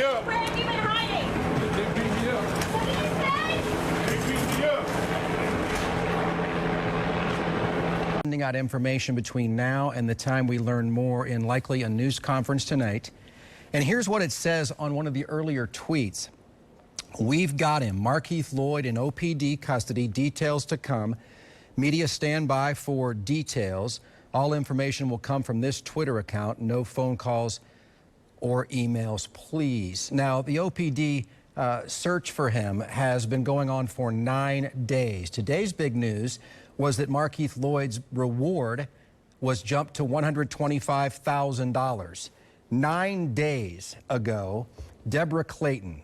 up. Where have you been hiding? They beat me up. What did you say? They beat me up. Sending out information between now and the time we learn more in likely a news conference tonight. And here's what it says on one of the earlier tweets. We've got him, Markeith Lloyd in OPD custody. Details to come. Media stand by for details. All information will come from this Twitter account. No phone calls or emails, please. Now, the OPD search for him has been going on for 9 days. Today's big news was that Markeith Lloyd's reward was jumped to $125,000. 9 days ago,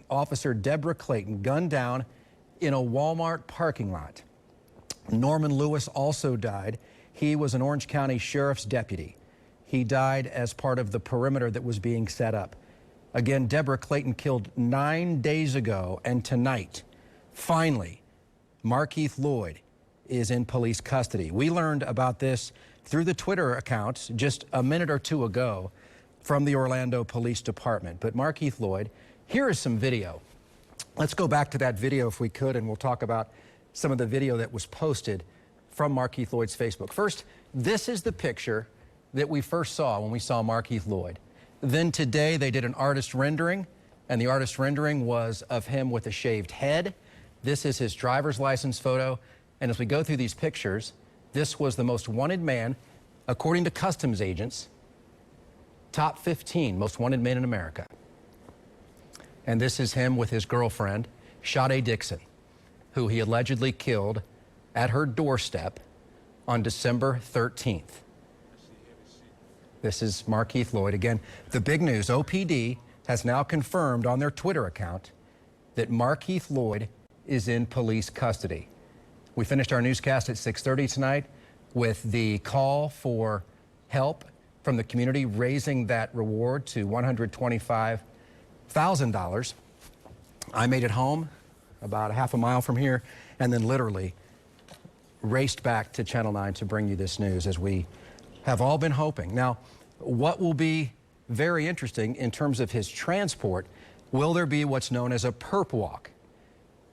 Officer Deborah Clayton, gunned down in a Walmart parking lot. Norman Lewis also died. He was an Orange County Sheriff's deputy. He died as part of the perimeter that was being set up. Again, Deborah Clayton killed 9 days ago, and tonight, finally, Markeith Lloyd is in police custody. We learned about this through the Twitter accounts just a minute or two ago from the Orlando Police Department. But Markeith Lloyd, here is some video. Let's go back to that video if we could, and we'll talk about some of the video that was posted from Markeith Lloyd's Facebook. First, this is the picture that we first saw when we saw Markeith Lloyd. Then today they did an artist rendering, and the artist rendering was of him with a shaved head. This is his driver's license photo. And as we go through these pictures, this was the most wanted man, according to customs agents, top 15 most wanted men in America. And this is him with his girlfriend, Sade Dixon, who he allegedly killed at her doorstep on December 13th. This is Markeith Lloyd. Again, the big news, OPD has now confirmed on their Twitter account that Markeith Lloyd is in police custody. We finished our newscast at 6:30 tonight with the call for help from the community, raising that reward to $125,000. I made it home about a half a mile from here and then literally raced back to Channel 9 to bring you this news, as we have all been hoping. Now, what will be very interesting in terms of his transport, will there be what's known as a perp walk?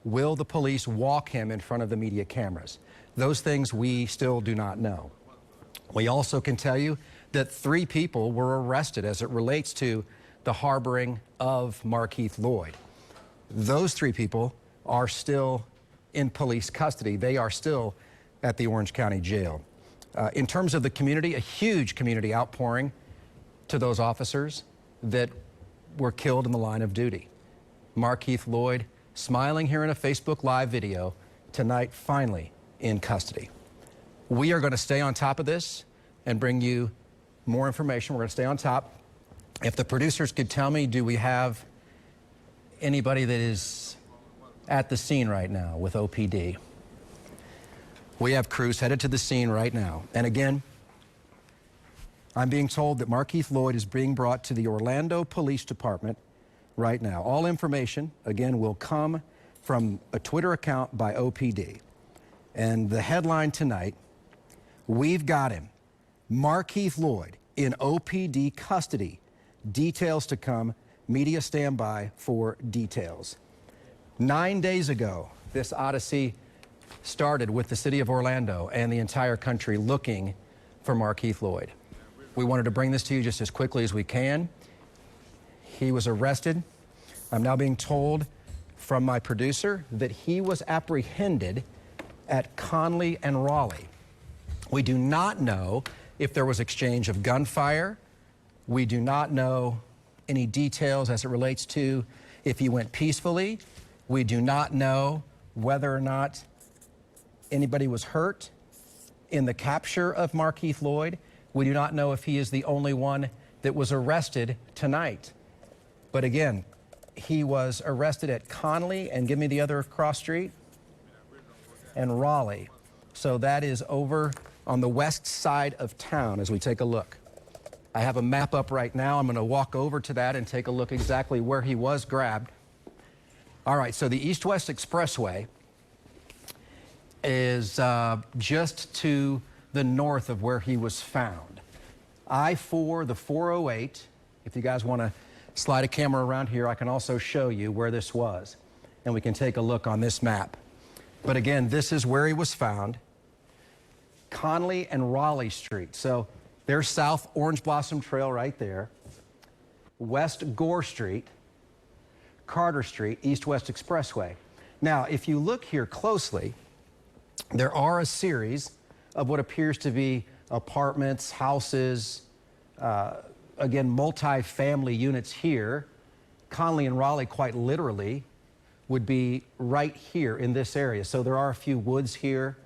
Will the police walk him in front of the media cameras? Those things we still do not know. We also can tell you that 3 people were arrested as it relates to the harboring of Markeith Lloyd. Those 3 people are still in police custody. They are still at the Orange County Jail. In terms of the community, a huge community outpouring to those officers that were killed in the line of duty. Markeith Lloyd smiling here in a Facebook Live video tonight, finally in custody. We are going to stay on top of this and bring you more information. We're going to stay on top. If the producers could tell me, do we have anybody that is at the scene right now with OPD? We have crews headed to the scene right now. And again, I'm being told that Markeith Lloyd is being brought to the Orlando Police Department right now. All information, again, will come from a Twitter account by OPD. And the headline tonight, we've got him, Markeith Lloyd in OPD custody. Details to come. Media stand by for details. 9 days ago, this odyssey started with the city of Orlando and the entire country looking for Markeith Lloyd. We wanted to bring this to you just as quickly as we can. He was arrested. I'm now being told from my producer that he was apprehended at Conley and Raleigh. We do not know if there was exchange of gunfire. We do not know any details as it relates to if he went peacefully. We do not know whether or not anybody was hurt in the capture of Markeith Lloyd. We do not know if he is the only one that was arrested tonight. But again, he was arrested at Conley, and give me the other cross street, and Raleigh. So that is over on the west side of town as we take a look. I have a map up right now. I'm going to walk over to that and take a look exactly where he was grabbed. All right, so the East-West Expressway is just to the north of where he was found. I-4, the 408, if you guys want to slide a camera around here, I can also show you where this was. And we can take a look on this map. But again, this is where he was found. Conley and Raleigh Street. So there's South Orange Blossom Trail right there. West Gore Street, Carter Street, East-West Expressway. Now, if you look here closely, there are a series of what appears to be apartments, houses, again, multi-family units here. Conley and Raleigh, quite literally, would be right here in this area. So there are a few woods here.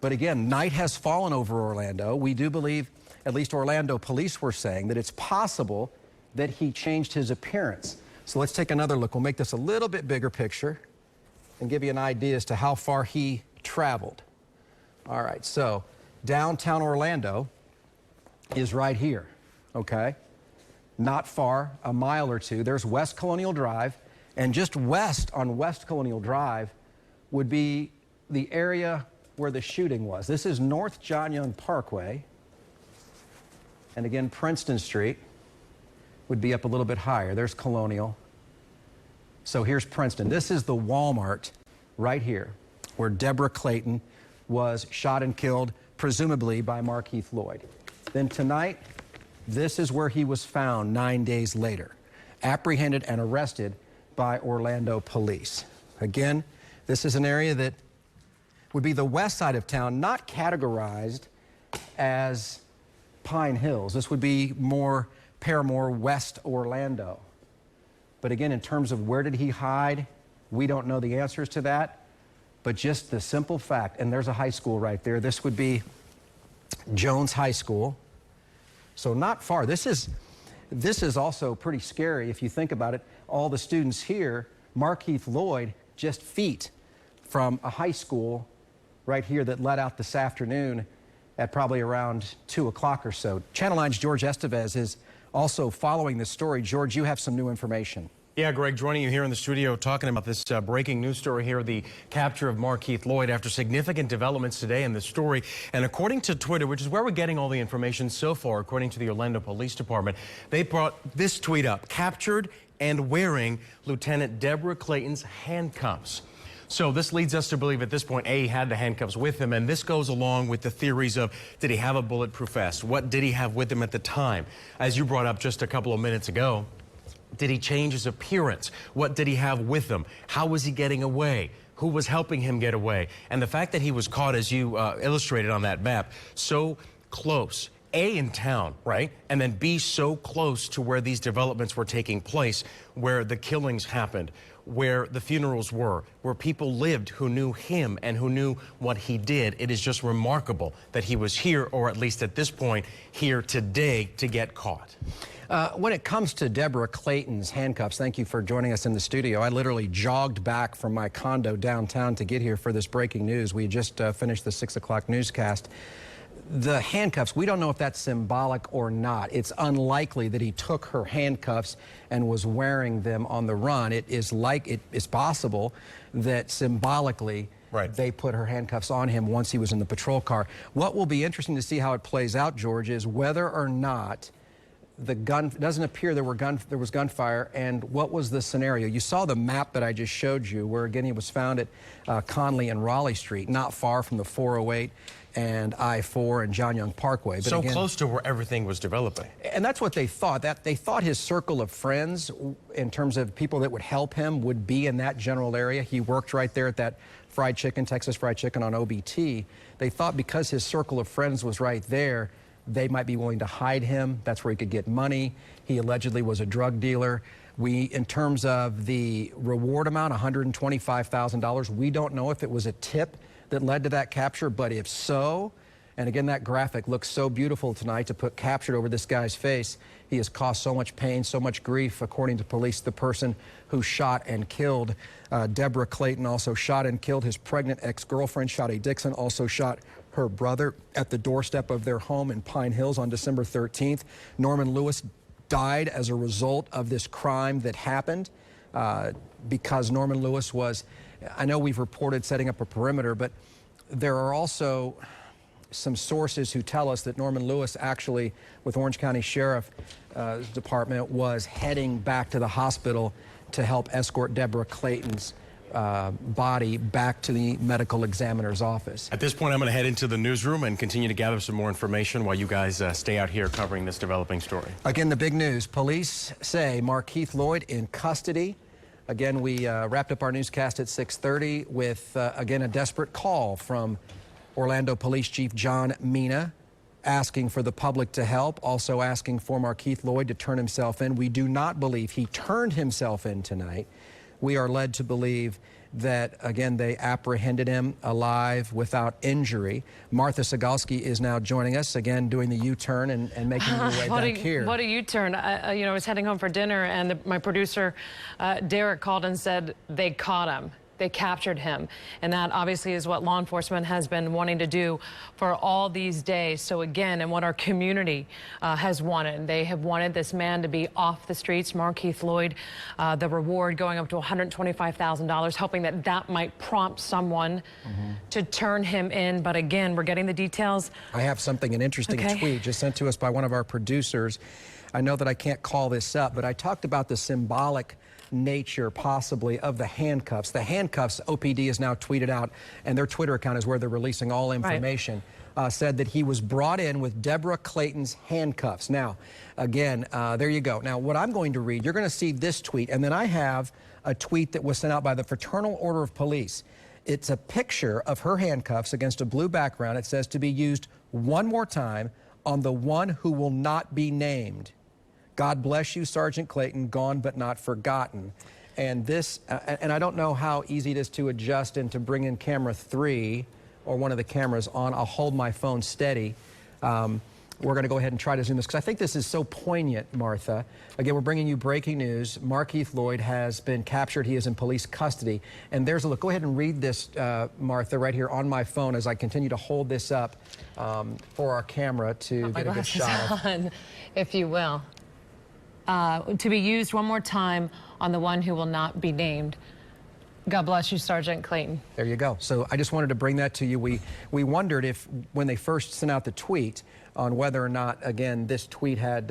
But again, night has fallen over Orlando. We do believe, at least Orlando police were saying, that it's possible that he changed his appearance. So let's take another look. We'll make this a little bit bigger picture and give you an idea as to how far he traveled. All right, so downtown Orlando is right here, okay? Not far, a mile or two. There's West Colonial Drive, and just west on West Colonial Drive would be the area where the shooting was. This is North John Young Parkway, and again, Princeton Street would be up a little bit higher. There's Colonial. So here's Princeton. This is the Walmart right here where Deborah Clayton was shot and killed, presumably by Markeith Lloyd. Then tonight, this is where he was found 9 days later, apprehended and arrested by Orlando police. Again, this is an area that would be the west side of town, not categorized as Pine Hills. This would be more Paramore, West Orlando. But again, in terms of where did he hide, we don't know the answers to that. But just the simple fact, and there's a high school right there. This would be Jones High School. So not far. This is also pretty scary if you think about it. All the students here, Markeith Lloyd, just feet from a high school right here that let out this afternoon at probably around 2 o'clock or so. Channel 9's George Estevez is also following this story. George, you have some new information. Yeah, Greg, joining you here in the studio talking about this breaking news story here, the capture of Markeith Lloyd after significant developments today in this story. And according to Twitter, which is where we're getting all the information so far, according to the Orlando Police Department, they brought this tweet up: captured and wearing Lieutenant Deborah Clayton's handcuffs. So this leads us to believe at this point, A, he had the handcuffs with him, and this goes along with the theories of, did he have a bulletproof vest? What did he have with him at the time? As you brought up just a couple of minutes ago, did he change his appearance? What did he have with him? How was he getting away? Who was helping him get away? And the fact that he was caught, as you illustrated on that map, so close. A, in town, right? And then B, so close to where these developments were taking place, where the killings happened, where the funerals were, where people lived who knew him and who knew what he did. It is just remarkable that he was here, or at least at this point, here today to get caught. When it comes to Deborah Clayton's handcuffs, thank you for joining us in the studio. I literally jogged back from my condo downtown to get here for this breaking news. We just finished the 6 o'clock newscast. The handcuffs, we don't know if that's symbolic or not. It's unlikely that he took her handcuffs and was wearing them on the run. It is possible that symbolically they put her handcuffs on him once he was in the patrol car. What will be interesting to see how it plays out, George, is whether or not the gun, it doesn't appear there was gunfire, and what was the scenario? You saw the map that I just showed you, where again he was found at Conley and Raleigh Street, not far from the 408 and I-4 and John Young Parkway. But so again, close to where everything was developing. And that's what they thought. That they thought his circle of friends, in terms of people that would help him, would be in that general area. He worked right there at that fried chicken, Texas Fried Chicken on OBT. They thought because his circle of friends was right there, they might be willing to hide him. That's where he could get money. He allegedly was a drug dealer. In terms of the reward amount, $125,000, we don't know if it was a tip that led to that capture, but if so, and again, that graphic looks so beautiful tonight to put captured over this guy's face. He has caused so much pain, so much grief. According to police, the person who shot and killed Deborah Clayton also shot and killed his pregnant ex-girlfriend, Shade Dixon, also shot her brother at the doorstep of their home in Pine Hills on December 13th. Norman Lewis died as a result of this crime that happened because Norman Lewis was, I know we've reported setting up a perimeter, but there are also some sources who tell us that Norman Lewis actually, with Orange County Sheriff Department, was heading back to the hospital to help escort Deborah Clayton's body back to the medical examiner's office. At this point, I'm going to head into the newsroom and continue to gather some more information while you guys stay out here covering this developing story. Again, the big news. Police say Markeith Lloyd in custody. Again, we wrapped up our newscast at 6:30 with, again, a desperate call from Orlando Police Chief John Mina, asking for the public to help, also asking for Markeith Lloyd to turn himself in. We do not believe he turned himself in tonight. We are led to believe that, again, they apprehended him alive without injury. Martha Sigalski is now joining us, again, doing the U-turn and making her way back here. What a U-turn. You know, I was heading home for dinner, and my producer, Derek, called and said they caught him. They captured him. And that obviously is what law enforcement has been wanting to do for all these days. So again, and what our community has wanted. They have wanted this man to be off the streets, Markeith Lloyd, the reward going up to $125,000, hoping that that might prompt someone to turn him in. But again, we're getting the details. I have something, an interesting tweet just sent to us by one of our producers. I know that I can't call this up, but I talked about the symbolic nature possibly of the handcuffs. The handcuffs, OPD has now tweeted out, and their Twitter account is where they're releasing all information, said that he was brought in with Deborah Clayton's handcuffs. Now, again, there you go. Now, what I'm going to read, you're going to see this tweet, and then I have a tweet that was sent out by the Fraternal Order of Police. It's a picture of her handcuffs against a blue background. It says to be used one more time on the one who will not be named. God bless you, Sergeant Clayton, gone but not forgotten. And this, and I don't know how easy it is to adjust and to bring in camera 3 or one of the cameras on. I'll hold my phone steady. We're going to go ahead and try to zoom this because I think this is so poignant, Martha. Again, we're bringing you breaking news. Markeith Lloyd has been captured. He is in police custody. And there's a look. Go ahead and read this, Martha, right here on my phone as I continue to hold this up for our camera to get a good shot of. If you will. To be used one more time on the one who will not be named. God bless you, Sergeant Clayton. There you go. So I just wanted to bring that to you. We wondered if, when they first sent out the tweet, on whether or not, again, this tweet had,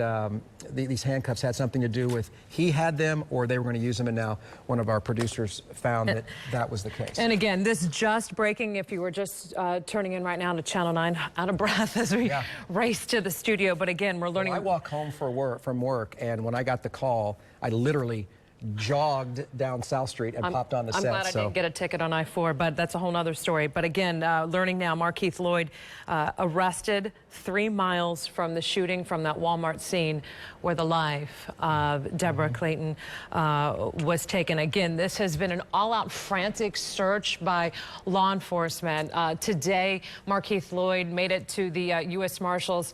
these handcuffs had something to do with he had them or they were going to use them, and now one of our producers found that that was the case. And again, this just breaking, if you were just turning in right now to Channel 9, out of breath as we race to the studio. But again, we're learning. Well, I walk home from work, and when I got the call, I literally jogged down South Street and popped on the set. I'm glad I didn't get a ticket on I-4, but that's a whole other story. But again, learning now, Markeith Lloyd arrested 3 miles from the shooting from that Walmart scene where the life of Deborah Clayton was taken. Again, this has been an all-out frantic search by law enforcement. Today, Markeith Lloyd made it to the U.S. Marshals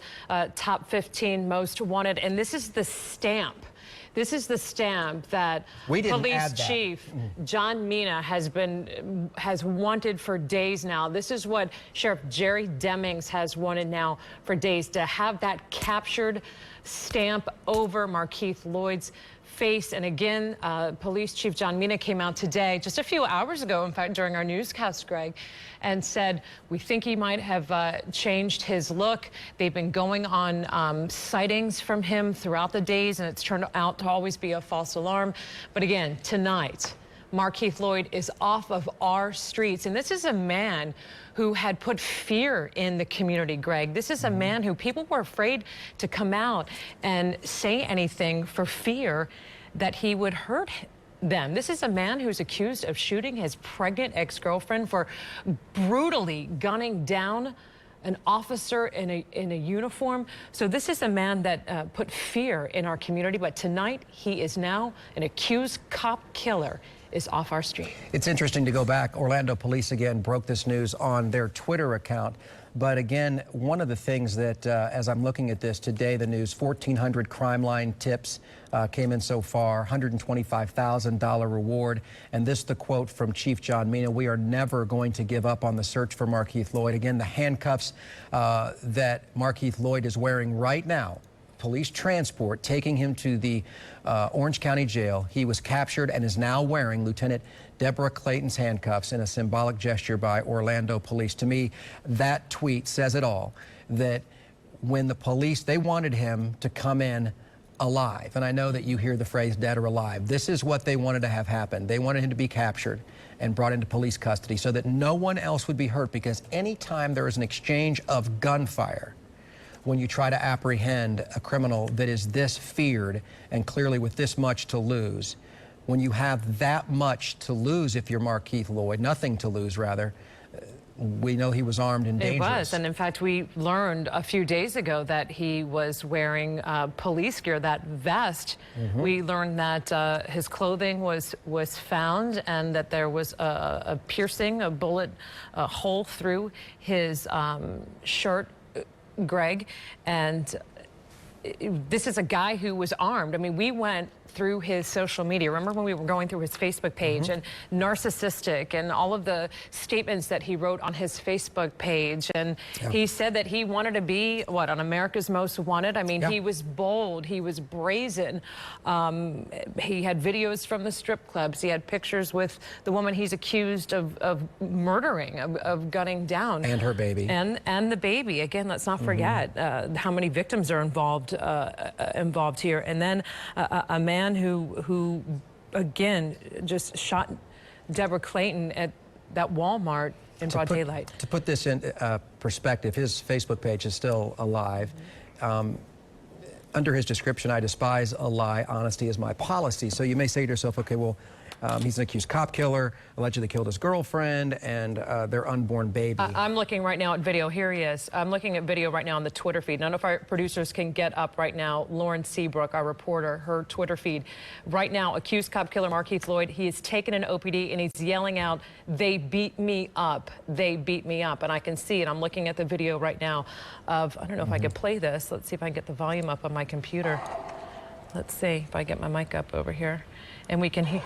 top 15 most wanted, and this is the stamp. This is the stamp that Police Chief John Mina has wanted for days now. This is what Sheriff Jerry Demings has wanted now for days, to have that captured stamp over Markeith Lloyd's face. And again, Police Chief John Mina came out today, just a few hours ago, in fact, during our newscast, Greg, and said, we think he might have changed his look. They've been going on sightings from him throughout the days, and it's turned out to always be a false alarm. But again, tonight, Markeith Lloyd is off of our streets. And this is a man who had put fear in the community, Greg. This is a man who people were afraid to come out and say anything for fear that he would hurt them. This is a man who's accused of shooting his pregnant ex-girlfriend, for brutally gunning down an officer in a uniform. So this is a man that put fear in our community. But tonight, he is now an accused cop killer is off our street. It's interesting to go back. Orlando Police again broke this news on their Twitter account. But again, one of the things that, as I'm looking at this today, the news, 1,400 crime line tips came in so far, $125,000 reward. And this, the quote from Chief John Mina: "We are never going to give up on the search for Markeith Lloyd." Again, the handcuffs that Markeith Lloyd is wearing right now police transport taking him to the Orange County Jail. He was captured and is now wearing Lieutenant Deborah Clayton's handcuffs in a symbolic gesture by Orlando police. To me, that tweet says it all, that when the police, they wanted him to come in alive. And I know that you hear the phrase dead or alive. This is what they wanted to have happen. They wanted him to be captured and brought into police custody so that no one else would be hurt, because anytime there is an exchange of gunfire, when you try to apprehend a criminal that is this feared and clearly with this much to lose, when you have that much to lose, if you're Markeith Lloyd, nothing to lose rather, we know he was armed and dangerous. It was, and in fact, we learned a few days ago that he was wearing police gear, that vest. We learned that his clothing was found and that there was a piercing, a bullet hole through his shirt, Greg, and this is a guy who was armed. I mean, we went through his social media. Remember when we were going through his Facebook page and narcissistic and all of the statements that he wrote on his Facebook page, and he said that he wanted to be what, on America's Most Wanted. I mean, he was bold, he was brazen. He had videos from the strip clubs, he had pictures with the woman he's accused of murdering, of gunning down, and her baby, and the baby. Again, let's not forget how many victims are involved here. And then a man who again just shot Deborah Clayton at that Walmart in broad daylight. To put this in perspective, his Facebook page is still alive. Under his description, I despise a lie. Honesty is my policy. So you may say to yourself, okay, well, he's an accused cop killer, allegedly killed his girlfriend and their unborn baby. I'm looking right now at video. Here he is. I'm looking at video right now on the Twitter feed. None of our producers can get up right now. Lauren Seabrook, our reporter, her Twitter feed. Right now, accused cop killer Markeith Lloyd, he is taken an OPD and he's yelling out, "They beat me up. They beat me up." And I can see it. I'm looking at the video right now of, I don't know if I could play this. Let's see if I can get the volume up on my computer. Let's see if I get my mic up over here and we can hear.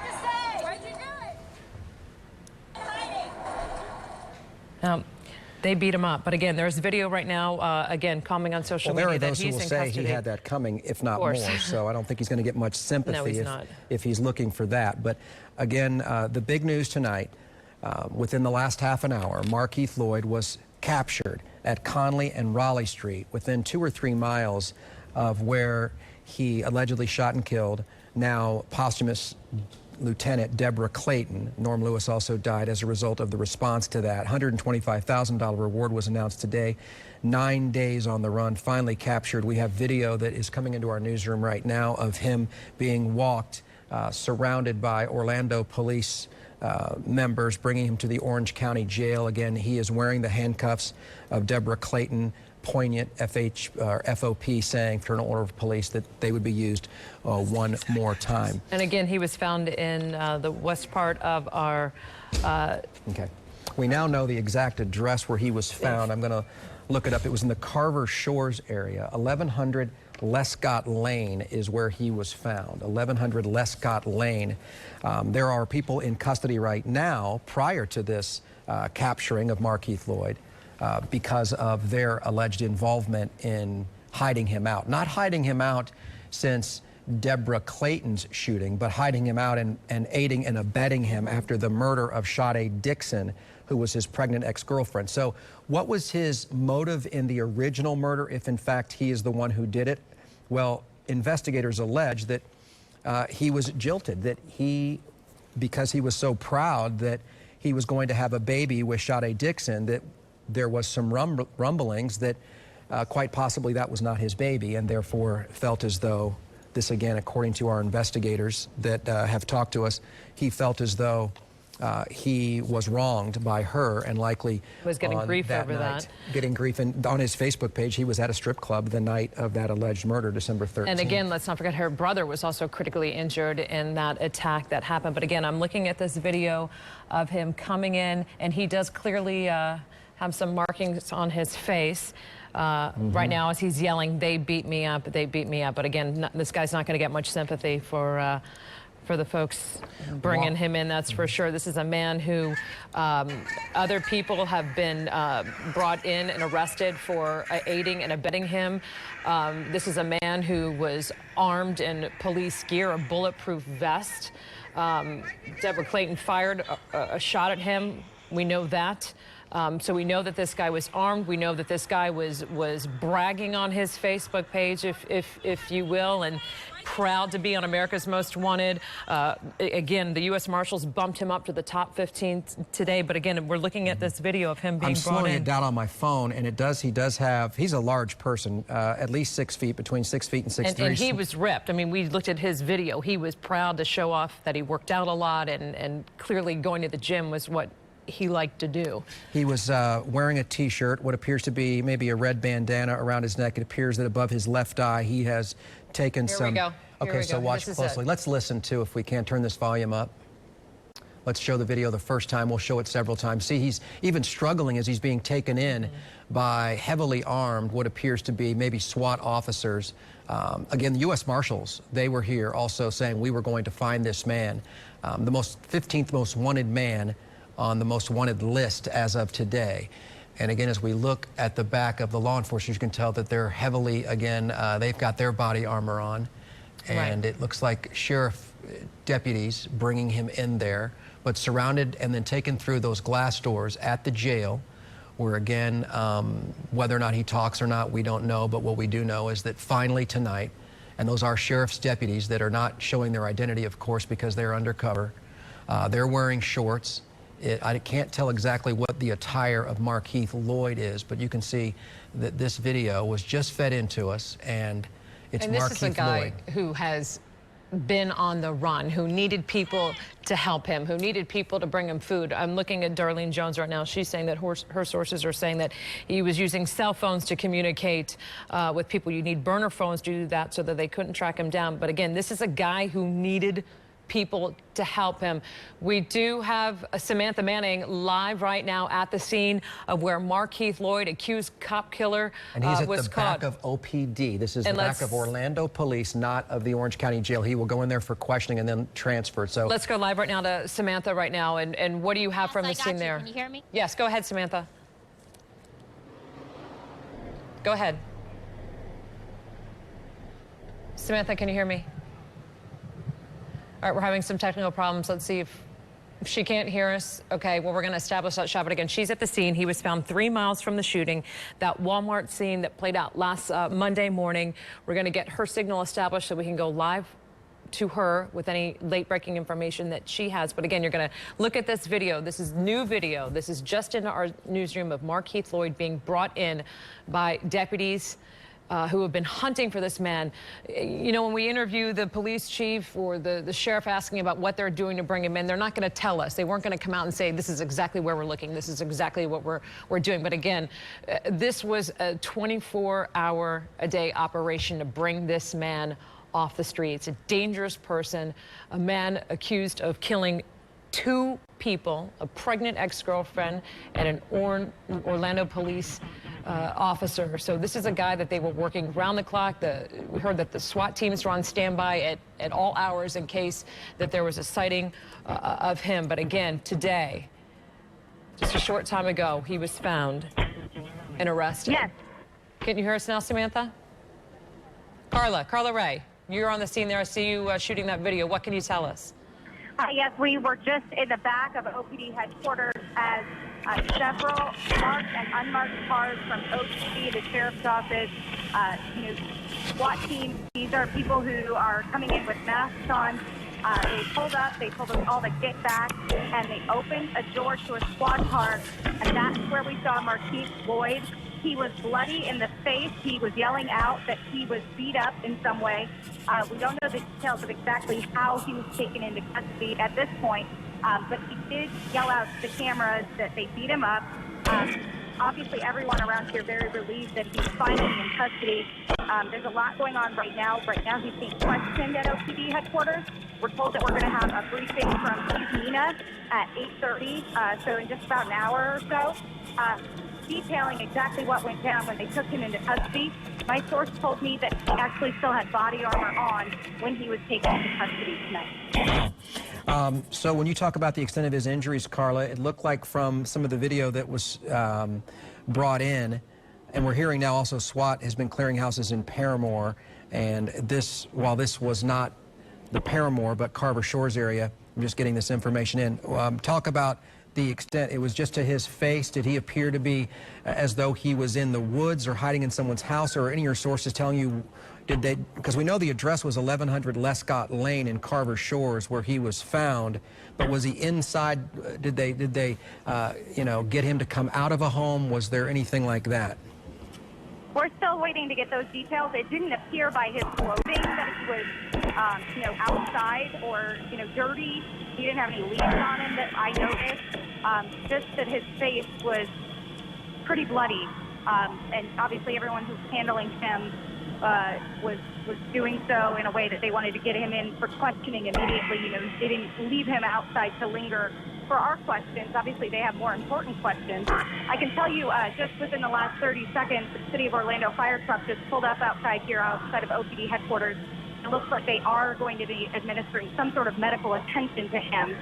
They beat him up, but again, there's video right now, again, coming on social media that he's in custody. There are those who will say he had that coming, if not more, so I don't think he's going to get much sympathy if he's looking for that. But again, the big news tonight, within the last half an hour, Markeith Lloyd was captured at Conley and Raleigh Street, within 2 or 3 miles of where he allegedly shot and killed now posthumous Lieutenant Deborah Clayton. Norm Lewis also died as a result of the response to that. $125,000 reward was announced today. 9 days on the run, finally captured. We have video that is coming into our newsroom right now of him being walked, surrounded by Orlando police members, bringing him to the Orange County Jail. Again, he is wearing the handcuffs of Deborah Clayton. Poignant FOP saying, Fraternal Order of Police, that they would be used one more time. And again, he was found in the west part of our... Okay. We now know the exact address where he was found. I'm going to look it up. It was in the Carver Shores area. 1100 Lescott Lane is where he was found. 1100 Lescott Lane. There are people in custody right now prior to this capturing of Markeith Lloyd. Because of their alleged involvement in hiding him out. Not hiding him out since Deborah Clayton's shooting, but hiding him out and aiding and abetting him after the murder of Sade Dixon, who was his pregnant ex-girlfriend. So what was his motive in the original murder, if in fact he is the one who did it? Well, investigators allege that he was jilted, that because he was so proud that he was going to have a baby with Sade Dixon, that there was some rumblings that quite possibly that was not his baby, and therefore felt as though this, again, according to our investigators that have talked to us, he felt as though he was wronged by her and likely was getting grief over that. Getting grief. And on his Facebook page, he was at a strip club the night of that alleged murder, December 13th. And again, let's not forget her brother was also critically injured in that attack that happened. But again, I'm looking at this video of him coming in, and he does clearly have some markings on his face right now as he's yelling, "They beat me up, they beat me up." But again, this guy's not going to get much sympathy for for the folks bringing him in, that's for sure. This is a man who other people have been brought in and arrested for aiding and abetting him. This is a man who was armed in police gear, a bulletproof vest. Deborah Clayton fired a shot at him. We know that. So we know that this guy was armed. We know that this guy was bragging on his Facebook page, if you will, and proud to be on America's Most Wanted. Again, the U.S. Marshals bumped him up to the top 15 today. But again, we're looking at this video of him being brought in. I'm slowing it down on my phone, and he does have, he's a large person, at least 6 feet, between 6 feet and 6'3". And he was ripped. I mean, we looked at his video. He was proud to show off that he worked out a lot, and clearly going to the gym was what he liked to do. He was wearing a T-shirt, what appears to be maybe a red bandana around his neck. It appears that above his left eye he has taken Here some... we go. Okay, so watch closely. Let's listen to, if we can, turn this volume up. Let's show the video the first time. We'll show it several times. See, he's even struggling as he's being taken in by heavily armed, what appears to be maybe SWAT officers. Again, the U.S. Marshals, they were here also saying we were going to find this man, the 15th most wanted man on the most wanted list as of today. And again, as we look at the back of the law enforcement, you can tell that they're heavily, again, they've got their body armor on. And it looks like sheriff deputies bringing him in there, but surrounded and then taken through those glass doors at the jail, where again, whether or not he talks or not, we don't know. But what we do know is that finally tonight, and those are sheriff's deputies that are not showing their identity, of course, because they're undercover. They're wearing shorts. I can't tell exactly what the attire of Markeith Lloyd is, but you can see that this video was just fed into us, and it's Markeith Lloyd. And this is a guy who has been on the run, who needed people to help him, who needed people to bring him food. I'm looking at Darlene Jones right now. She's saying that her sources are saying that he was using cell phones to communicate with people. You need burner phones to do that so that they couldn't track him down. But again, this is a guy who needed people to help him. We do have Samantha Manning live right now at the scene of where Markeith Lloyd, accused cop killer, and he's at was the caught. back of OPD. This is the back of Orlando Police, not of the Orange County Jail. He will go in there for questioning and then transferred. So let's go live right now to Samantha right now. And what do you have from the scene there? Can you hear me? Yes, go ahead, Samantha. Go ahead. Samantha, can you hear me? All right, we're having some technical problems. Let's see if she can't hear us. Okay, well, we're going to establish that shot. But again, she's at the scene. He was found 3 miles from the shooting, that Walmart scene that played out last Monday morning. We're going to get her signal established so we can go live to her with any late-breaking information that she has. But again, you're going to look at this video. This is new video. This is just in our newsroom of Markeith Lloyd being brought in by deputies who have been hunting for this man. You know, when we interview the police chief or the sheriff asking about what they're doing to bring him in, they're not going to tell us. They weren't going to come out and say, this is exactly where we're looking. This is exactly what we're doing. But again, this was a 24-hour-a-day operation to bring this man off the streets. A dangerous person, a man accused of killing 2 people, a pregnant ex-girlfriend and an Orlando police officer. So this is a guy that they were working round the clock. We heard that the SWAT teams were on standby at all hours in case that there was a sighting of him. But again, today, just a short time ago, he was found and arrested. Yes. Can you hear us now, Samantha? Carla Ray, you're on the scene there. I see you shooting that video. What can you tell us? Yes, we were just in the back of OPD headquarters as several marked and unmarked cars from OPD, the sheriff's office, SWAT teams. These are people who are coming in with masks on. They pulled up, they told us all to get back, and they opened a door to a squad car, and that's where we saw Markeith Lloyd. He was bloody in the face. He was yelling out that he was beat up in some way. We don't know the details of exactly how he was taken into custody at this point, but he did yell out to the cameras that they beat him up. Obviously, everyone around here very relieved that he's finally in custody. There's a lot going on right now. Right now, he's being questioned at OPD headquarters. We're told that we're going to have a briefing from Chief Nina at 8:30, so in just about an hour or so. detailing exactly what went down when they took him into custody. My source told me that he actually still had body armor on when he was taken into custody tonight. So when you talk about the extent of his injuries, Carla, it looked like from some of the video that was brought in, and we're hearing now also SWAT has been clearing houses in Paramore, and this, while this was not the Paramore but Carver Shores area, I'm just getting this information in. Talk about the extent. It was just to his face. Did he appear to be as though he was in the woods or hiding in someone's house, or any of your sources telling you, did they, because we know the address was 1100 Lescott Lane in Carver Shores where he was found, but was he inside? Did they you know, get him to come out of a home? Was there anything like that? We're still waiting to get those details. It didn't appear by his clothing that he was, you know, outside or, you know, dirty. He didn't have any leaves on him that I noticed. Just that his face was pretty bloody. And obviously everyone who's handling him was doing so in a way that they wanted to get him in for questioning immediately. You know, they didn't leave him outside to linger for our questions. Obviously, they have more important questions. I can tell you, just within the last 30 seconds, the City of Orlando fire truck just pulled up outside here, outside of OPD headquarters. It looks like they are going to be administering some sort of medical attention to him.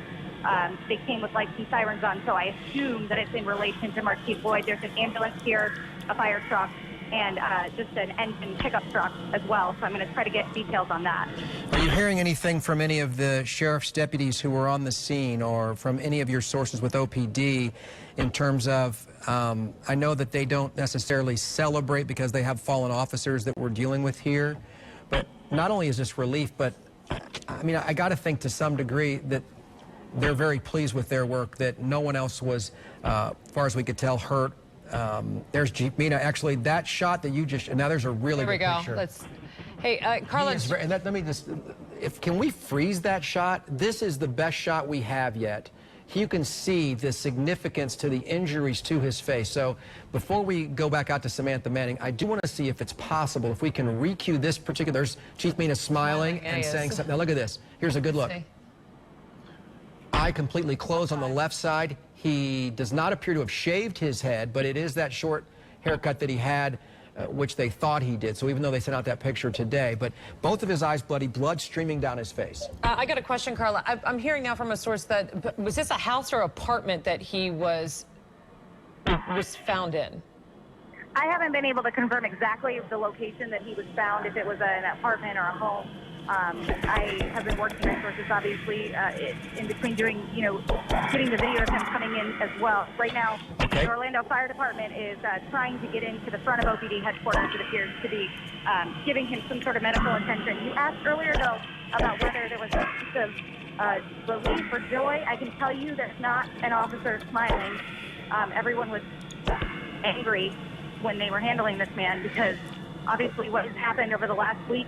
They came with lights and sirens on, so I assume that it's in relation to Markeith Lloyd. There's an ambulance here, a fire truck, and just an engine pickup truck as well. So I'm going to try to get details on that. Are you hearing anything from any of the sheriff's deputies who were on the scene, or from any of your sources with OPD in terms of, I know that they don't necessarily celebrate because they have fallen officers that we're dealing with here, but not only is this relief, but I mean, I got to think to some degree that they're very pleased with their work, that no one else was, as far as we could tell, hurt. There's Mina. Actually, that shot that you just, now there's a really good picture. Let's, hey, Carla. And let me just, can we freeze that shot? This is the best shot we have yet. You can see the significance to the injuries to his face. So before we go back out to Samantha Manning, I do want to see if it's possible, if we can re-cue this particular, there's Chief Mina smiling and saying something. Now look at this. Here's a good look. Eye completely closed on the left side. He does not appear to have shaved his head, but it is that short haircut that he had, which they thought he did. So even though they sent out that picture today, but both of his eyes bloody, blood streaming down his face. I got a question, Carla. I'm hearing now from a source that, was this a house or apartment that he was found in? I haven't been able to confirm exactly the location that he was found, if it was an apartment or a home. I have been working my sources, obviously, in between doing, you know, getting the video of him coming in as well. Right now, the Orlando Fire Department is trying to get into the front of OPD headquarters. It appears to be giving him some sort of medical attention. You asked earlier, though, about whether there was a sense of relief or joy. I can tell you there's not an officer smiling. Everyone was angry when they were handling this man, because obviously what has happened over the last week,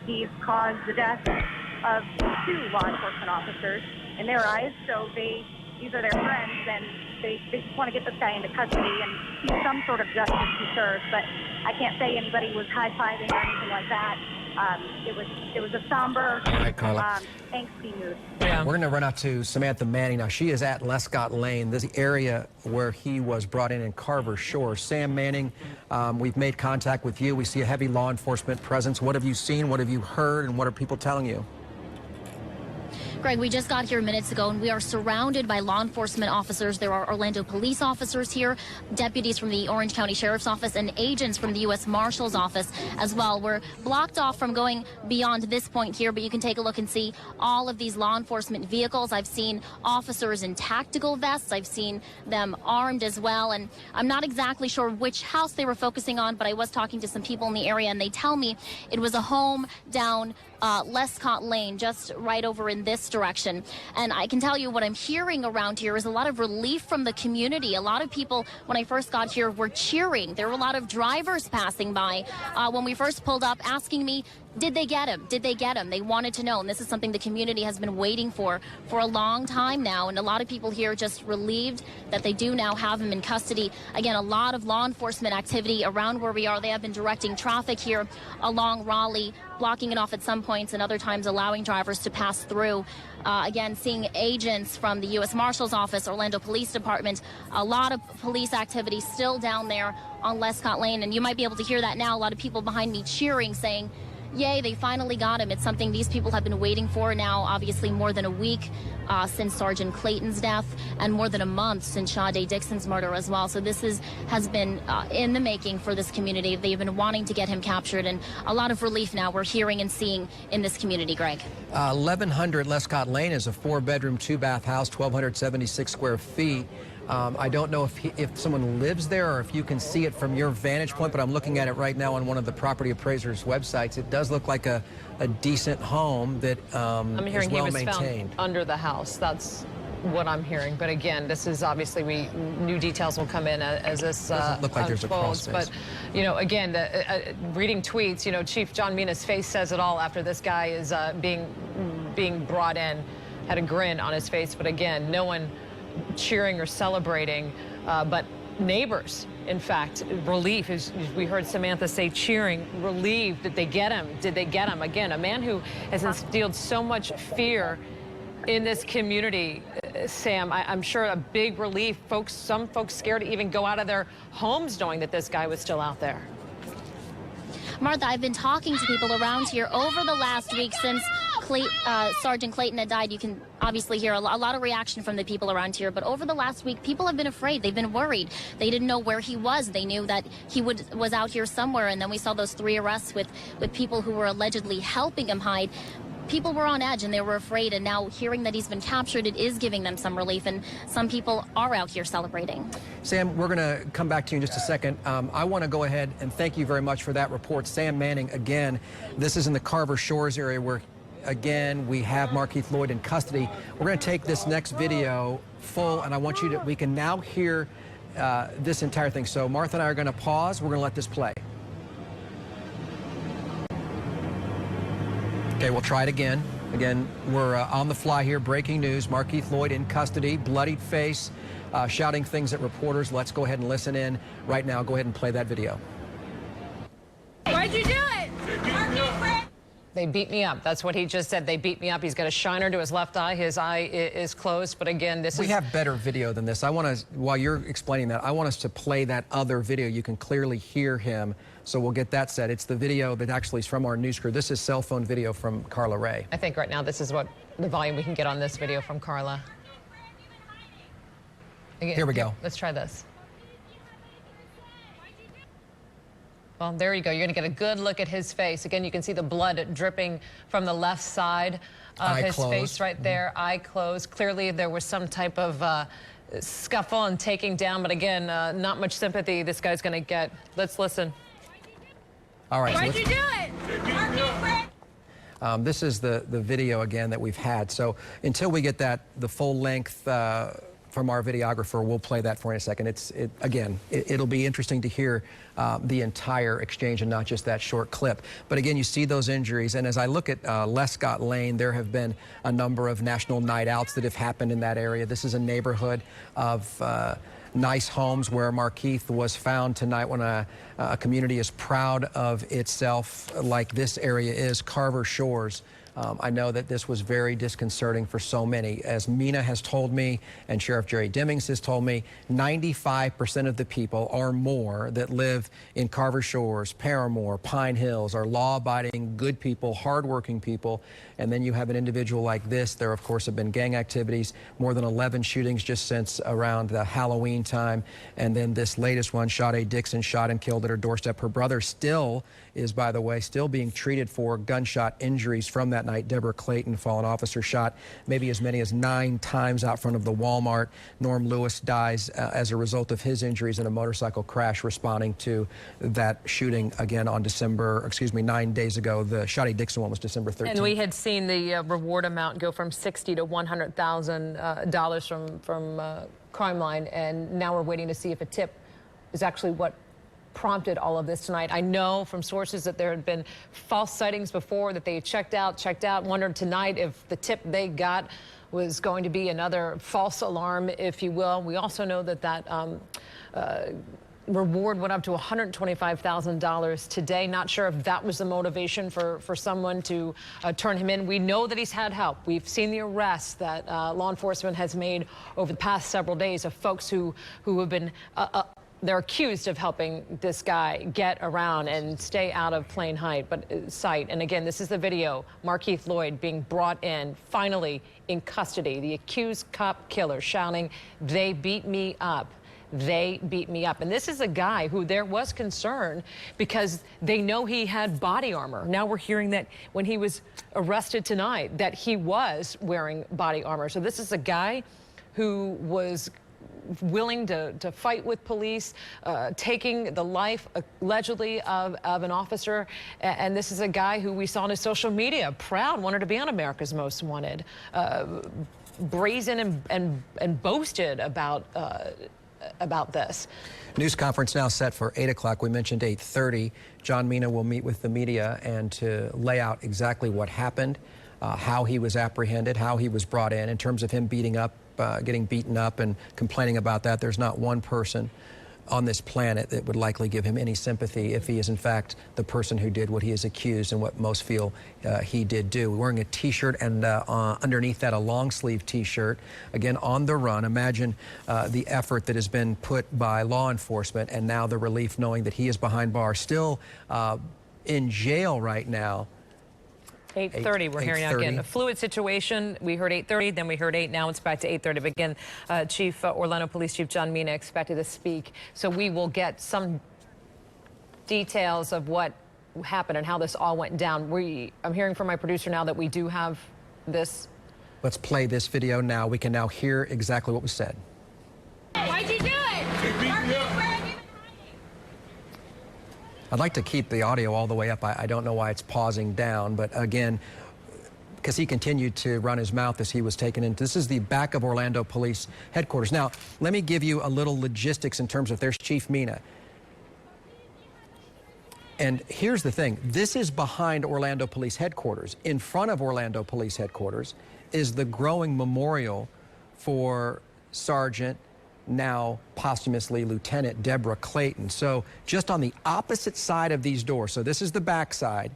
he's caused the death of 2 law enforcement officers in their eyes. So these are their friends, and they just want to get this guy into custody and see some sort of justice he serves. But I can't say anybody was high-fiving or anything like that. It was a somber, angsty mood. Yeah. We're going to run out to Samantha Manning now. She is at Lescott Lane, this area where he was brought in Carver Shores. Sam Manning, we've made contact with you. We see a heavy law enforcement presence. What have you seen? What have you heard? And what are people telling you? Greg, we just got here minutes ago, and we are surrounded by law enforcement officers. There are Orlando police officers here, deputies from the Orange County Sheriff's Office, and agents from the U.S. Marshal's Office as well. We're blocked off from going beyond this point here, but you can take a look and see all of these law enforcement vehicles. I've seen officers in tactical vests. I've seen them armed as well, and I'm not exactly sure which house they were focusing on, but I was talking to some people in the area, and they tell me it was a home down Lescott Lane, just right over in this direction. And I can tell you what I'm hearing around here is a lot of relief from the community. A lot of people, when I first got here, were cheering. There were a lot of drivers passing by when we first pulled up, asking me Did they get him? Did they get him? They wanted to know, and this is something the community has been waiting for a long time now, and a lot of people here just relieved that they do now have him in custody. Again, a lot of law enforcement activity around where we are. They have been directing traffic here along Raleigh, blocking it off at some points and other times allowing drivers to pass through. Again, seeing agents from the U.S. Marshal's Office, Orlando Police Department, a lot of police activity still down there on Lescott Lane, and you might be able to hear that now. A lot of people behind me cheering, saying, yay, they finally got him. It's something these people have been waiting for now, obviously more than a week since Sergeant Clayton's death and more than a month since Sade Dixon's murder as well. So this has been in the making for this community. They've been wanting to get him captured, and a lot of relief now we're hearing and seeing in this community, Greg. 1100 Lescott Lane is a 4-bedroom, 2-bath house, 1,276 square feet. I don't know if someone lives there or if you can see it from your vantage point, but I'm looking at it right now on one of the property appraisers' websites. It does look like a decent home that I'm hearing is well he was maintained. found under the house. That's what I'm hearing. But again, this is obviously new details will come in as this doesn't look like there's a crawl unfolds. space. But you know, again, reading tweets, you know, Chief John Mina's face says it all after this guy is being brought in. Had a grin on his face, but again, no one cheering or celebrating, but neighbors, in fact, relief, as we heard Samantha say, cheering, relieved. Did they get him? Did they get him? Again, a man who has instilled so much fear in this community, Sam. I'm sure a big relief. Some folks scared to even go out of their homes knowing that this guy was still out there. Martha, I've been talking to people around here over the last week since Sergeant Clayton had died. You can obviously hear a lot of reaction from the people around here, but over the last week, people have been afraid. They've been worried. They didn't know where he was. They knew that he was out here somewhere, and then we saw those 3 arrests with people who were allegedly helping him hide. People were on edge and they were afraid, and now hearing that he's been captured, it is giving them some relief, and some people are out here celebrating. Sam, we're going to come back to you in just a second. I want to go ahead and thank you very much for that report. Sam Manning, again, this is in the Carver Shores area where, again, we have Markeith Lloyd in custody. We're going to take this next video full, and I want you to, we can now hear this entire thing. So Martha and I are going to pause. We're going to let this play. Okay, we'll try it again. Again, we're on the fly here. Breaking news, Markeith Lloyd in custody, bloodied face, shouting things at reporters. Let's go ahead and listen in right now. Go ahead and play that video. Why'd you do it? They beat me up. That's what he just said. They beat me up. He's got a shiner to his left eye. His eye is closed. But again, we have better video than this. I want to, while you're explaining that, I want us to play that other video. You can clearly hear him. So we'll get that set. It's the video that actually is from our news crew. This is cell phone video from Carla Ray. I think right now this is what the volume we can get on this video from Carla. Again, here we go. Let's try this. Well, there you go. You're going to get a good look at his face. Again, you can see the blood dripping from the left side of his face right there. Eye closed. Clearly, there was some type of scuffle and taking down. But again, not much sympathy this guy's going to get. Let's listen. All right. Why'd you do it? This is the video again that we've had. So until we get the full length from our videographer, we'll play that for you in a second. It'll be interesting to hear the entire exchange and not just that short clip. But again, you see those injuries. And as I look at Lescott Lane, there have been a number of national night outs that have happened in that area. This is a neighborhood of nice homes where Markeith was found tonight, when a community is proud of itself like this area is, Carver Shores. I know that this was very disconcerting for so many. As Mina has told me, and Sheriff Jerry Demings has told me, 95% of the people or more that live in Carver Shores, Paramore, Pine Hills are law-abiding, good people, hardworking people. And then you have an individual like this. There, of course, have been gang activities, more than 11 shootings just since around the Halloween time. And then this latest one, Sade Dixon shot and killed at her doorstep. Her brother still is, by the way, still being treated for gunshot injuries from that night. Deborah Clayton, fallen officer, shot maybe as many as 9 times out front of the Walmart. Norm Lewis dies as a result of his injuries in a motorcycle crash responding to that shooting again on 9 days ago. The Sade Dixon one was December 13th. And we had seen the reward amount go from $60,000 to $100,000 from Crime Line, and now we're waiting to see if a tip is actually what prompted all of this tonight. I know from sources that there had been false sightings before, that they checked out, wondered tonight if the tip they got was going to be another false alarm, if you will. We also know that reward went up to $125,000 today. Not sure if that was the motivation for someone to turn him in. We know that he's had help. We've seen the arrests that law enforcement has made over the past several days of folks who have been they're accused of helping this guy get around and stay out of plain sight. And again, this is the video. Markeith Lloyd being brought in, finally in custody. The accused cop killer shouting, "They beat me up. They beat me up." And this is a guy who there was concern because they know he had body armor. Now we're hearing that when he was arrested tonight that he was wearing body armor. So this is a guy who was willing to fight with police, taking the life allegedly of an officer. And this is a guy who we saw on his social media, proud, wanted to be on America's Most Wanted, brazen and boasted about this. News conference now set for 8 o'clock. We mentioned 8:30. John Mina will meet with the media and to lay out exactly what happened, how he was apprehended, how he was brought in terms of him getting beaten up and complaining about that. There's not one person on this planet that would likely give him any sympathy if he is in fact the person who did what he is accused and what most feel he did do. Wearing a t-shirt and underneath that a long sleeve t-shirt, again on the run. Imagine the effort that has been put by law enforcement and now the relief knowing that he is behind bars, still in jail right now. 8:30, we're hearing now again. A fluid situation. We heard 8:30, then we heard 8, now it's back to 8:30. But again, Chief Orlando Police Chief John Mina expected to speak. So we will get some details of what happened and how this all went down. I'm hearing from my producer now that we do have this. Let's play this video now. We can now hear exactly what was said. Why'd you do it? They beat me up. Where have you been hiding? I'd like to keep the audio all the way up. I don't know why it's pausing down, but again, because he continued to run his mouth as he was taken in. This is the back of Orlando Police Headquarters. Now, let me give you a little logistics in terms of there's Chief Mina. And here's the thing. This is behind Orlando Police Headquarters. In front of Orlando Police Headquarters is the growing memorial for Sergeant, now posthumously Lieutenant Deborah Clayton. So just on the opposite side of these doors, so this is the back side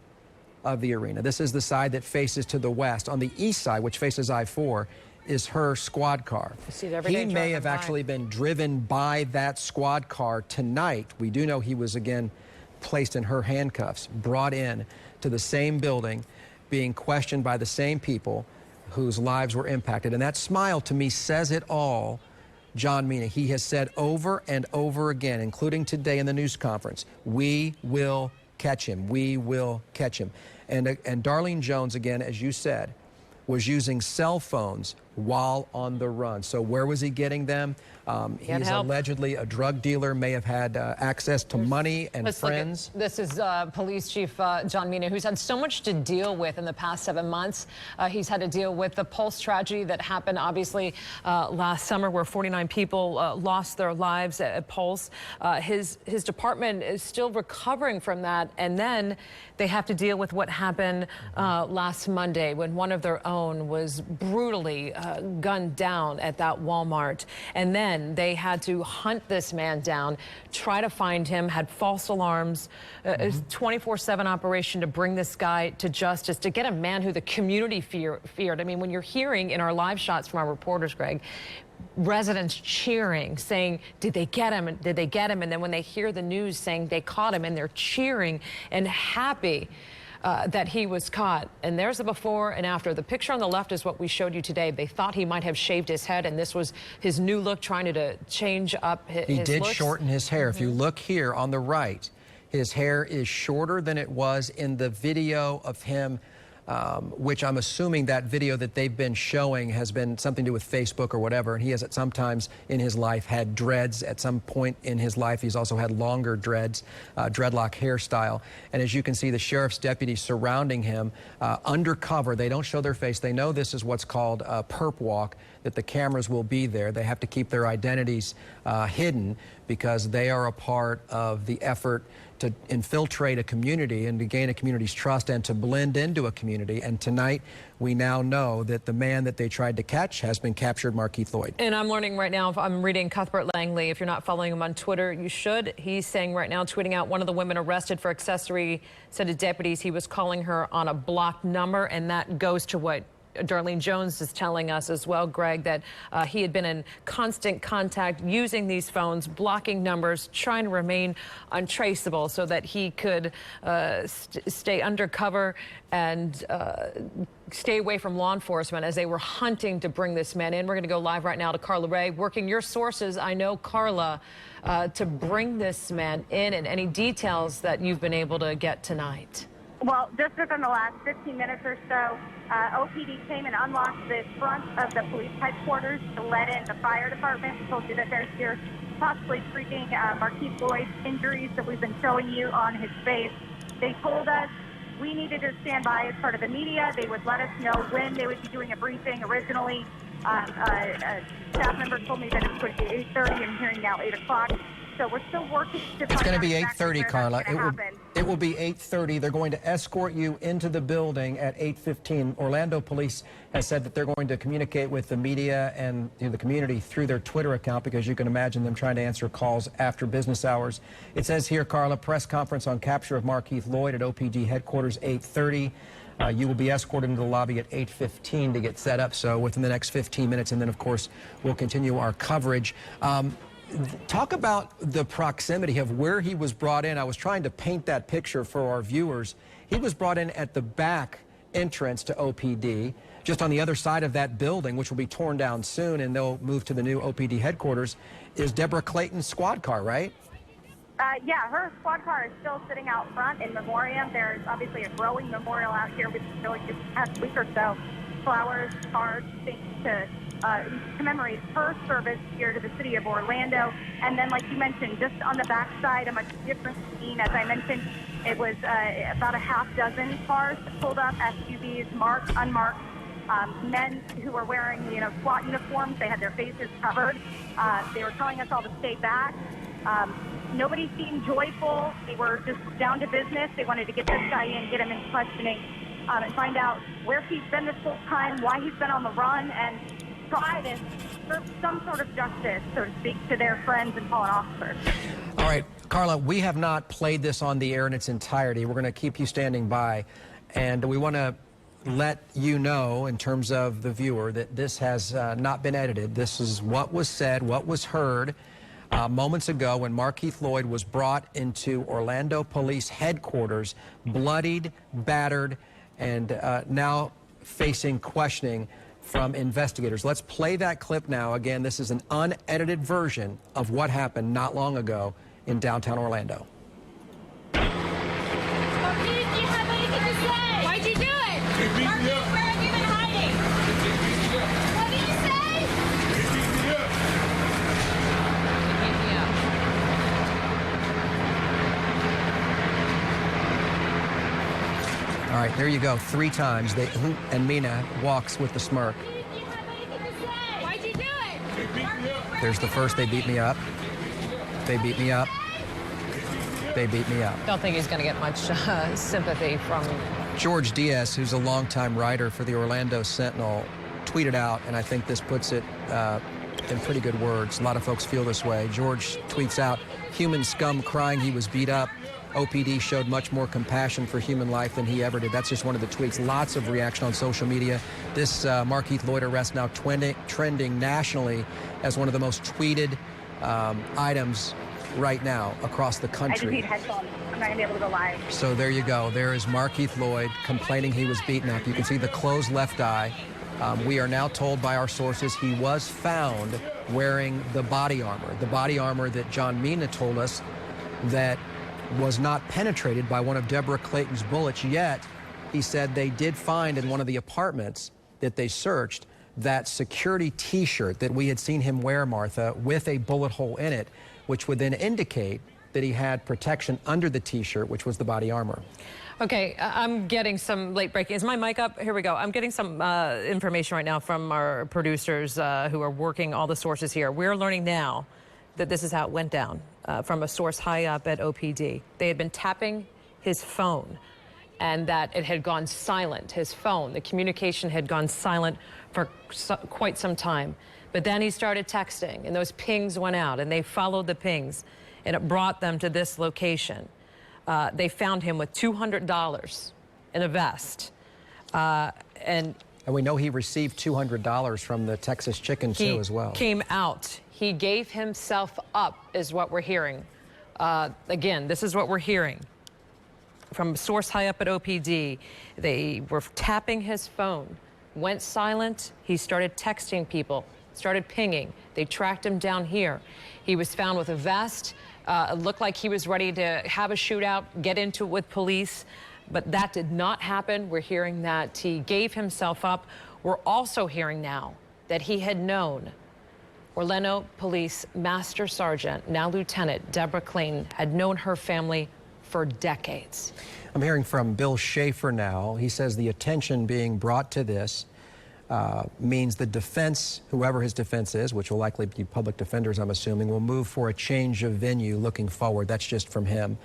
of the arena. This is the side that faces to the west. On the east side, which faces I-4, is her squad car. He may have actually been driven by that squad car tonight. We do know he was again placed in her handcuffs, brought in to the same building, being questioned by the same people whose lives were impacted. And that smile to me says it all. John Mina, he has said over and over again, including today in the news conference, we will catch him. We will catch him. And Darlene Jones, again, as you said, was using cell phones while on the run. So where was he getting them? He's allegedly a drug dealer, may have had access to money and friends. This is Police Chief John Mina, who's had so much to deal with in the past 7 months. He's had to deal with the Pulse tragedy that happened, obviously, last summer, where 49 people lost their lives at Pulse. His department is still recovering from that, and then they have to deal with what happened last Monday when one of their own was brutally gunned down at that Walmart. And then they had to hunt this man down, try to find him, had false alarms, a 24/7 operation to bring this guy to justice, to get a man who the community feared. I mean, when you're hearing in our live shots from our reporters, Greg, residents cheering, saying, did they get him? Did they get him? And then when they hear the news saying they caught him, and they're cheering and happy that he was caught. And there's the before and after. The picture on the left is what we showed you today. They thought he might have shaved his head, and this was his new look, trying to change up his He did looks. shorten his hair. If you look here on the right, his hair is shorter than it was in the video of him, which I'm assuming that video that they've been showing has been something to do with Facebook or whatever. And he has at some times in his life had dreads. At some point in his life, he's also had longer dreads, dreadlock hairstyle. And as you can see, the sheriff's deputies surrounding him undercover. They don't show their face. They know this is what's called a perp walk, that the cameras will be there. They have to keep their identities hidden because they are a part of the effort to infiltrate a community and to gain a community's trust and to blend into a community. And tonight, we now know that the man that they tried to catch has been captured, Markeith Lloyd. And I'm learning right now, I'm reading Cuthbert Langley. If you're not following him on Twitter, you should. He's saying right now, tweeting out, one of the women arrested for accessory said to deputies he was calling her on a blocked number, and that goes to what Darlene Jones is telling us as well, Greg, that he had been in constant contact using these phones, blocking numbers, trying to remain untraceable so that he could stay undercover and stay away from law enforcement as they were hunting to bring this man in. We're going to go live right now to Carla Ray, working your sources, I know, Carla, to bring this man in, and any details that you've been able to get tonight. Well, just within the last 15 minutes or so, OPD came and unlocked the front of the police headquarters to let in the fire department. We told you that they're here possibly treating Markeith Lloyd's injuries that we've been showing you on his face. They told us we needed to stand by as part of the media. They would let us know when they would be doing a briefing. Originally, a staff member told me that it was going to be 8:30. I'm hearing now 8 o'clock. So we're still working to It's going to be exactly 8:30, Carla. It will be 8:30. They're going to escort you into the building at 8:15. Orlando police has said that they're going to communicate with the media and the community through their Twitter account, because you can imagine them trying to answer calls after business hours. It says here, Carla, press conference on capture of Markeith Lloyd at OPD headquarters, 8:30. You will be escorted into the lobby at 8:15 to get set up, so within the next 15 minutes, and then, of course, we'll continue our coverage. Talk about the proximity of where he was brought in. I was trying to paint that picture for our viewers. He was brought in at the back entrance to OPD, just on the other side of that building, which will be torn down soon, and they'll move to the new OPD headquarters, is Deborah Clayton's squad car, right? Yeah, her squad car is still sitting out front in memoriam. There's obviously a growing memorial out here. We've been showing this past week or so. Flowers, cards, things to commemorate her service here to the city of Orlando. And then, like you mentioned, just on the backside, a much different scene. As I mentioned, it was about a half dozen cars pulled up, SUVs, marked, unmarked, men who were wearing, SWAT uniforms. They had their faces covered. They were telling us all to stay back. Nobody seemed joyful. They were just down to business. They wanted to get this guy in, get him in questioning, and find out where he's been this whole time, why he's been on the run, and try to serve some sort of justice, so to speak, to their friends and fallen officers. All right, Carla, we have not played this on the air in its entirety. We're going to keep you standing by, and we want to let you know, in terms of the viewer, that this has not been edited. This is what was said, what was heard moments ago when Markeith Lloyd was brought into Orlando Police Headquarters, bloodied, battered, and now facing questioning from investigators. Let's play that clip now. Again, this is an unedited version of what happened not long ago in downtown Orlando. Markeith, do you have anything to say? Why'd you do it? Markeith, where have you been hiding? What did you say? All right, there you go. 3 times. And Mina walks with the smirk. Do you have anything to say? Why'd you do it? There's the first, they beat me up. They beat me up. They beat me up. Don't think he's going to get much sympathy from George Diaz, who's a longtime writer for the Orlando Sentinel, tweeted out, and I think this puts it in pretty good words. A lot of folks feel this way. George tweets out, "Human scum crying he was beat up. OPD showed much more compassion for human life than he ever did." That's just one of the tweets. Lots of reaction on social media. This Markeith Lloyd arrest now trending nationally as one of the most tweeted items right now across the country. I just need headphones. I'm not going to be able to go live. So there you go. There is Markeith Lloyd complaining he was beaten up. You can see the closed left eye. We are now told by our sources he was found wearing the body armor that John Mina told us that was not penetrated by one of Deborah Clayton's bullets, yet he said they did find in one of the apartments that they searched that security T-shirt that we had seen him wear, Martha, with a bullet hole in it, which would then indicate that he had protection under the T-shirt, which was the body armor. Okay, I'm getting some late breaking. Is my mic up? Here we go. I'm getting some information right now from our producers who are working all the sources here. We're learning now that this is how it went down from a source high up at OPD. They had been tapping his phone and that it had gone silent. His phone, the communication had gone silent for quite some time. But then he started texting and those pings went out and they followed the pings and it brought them to this location. They found him with $200 in a vest. And we know he received $200 from the Texas Chicken too as well. He came out. He gave himself up is what we're hearing. Again, this is what we're hearing from a source high up at OPD. They were tapping his phone, went silent. He started texting people, started pinging. They tracked him down here. He was found with a vest. It looked like he was ready to have a shootout, get into it with police, but that did not happen. We're hearing that he gave himself up. We're also hearing now that he had known Orlando Police Master Sergeant, now Lieutenant Deborah Clayton, had known her family for decades. I'm hearing from Bill Schaefer now. He says the attention being brought to this means the defense, whoever his defense is, which will likely be public defenders, I'm assuming, will move for a change of venue looking forward. That's just from him.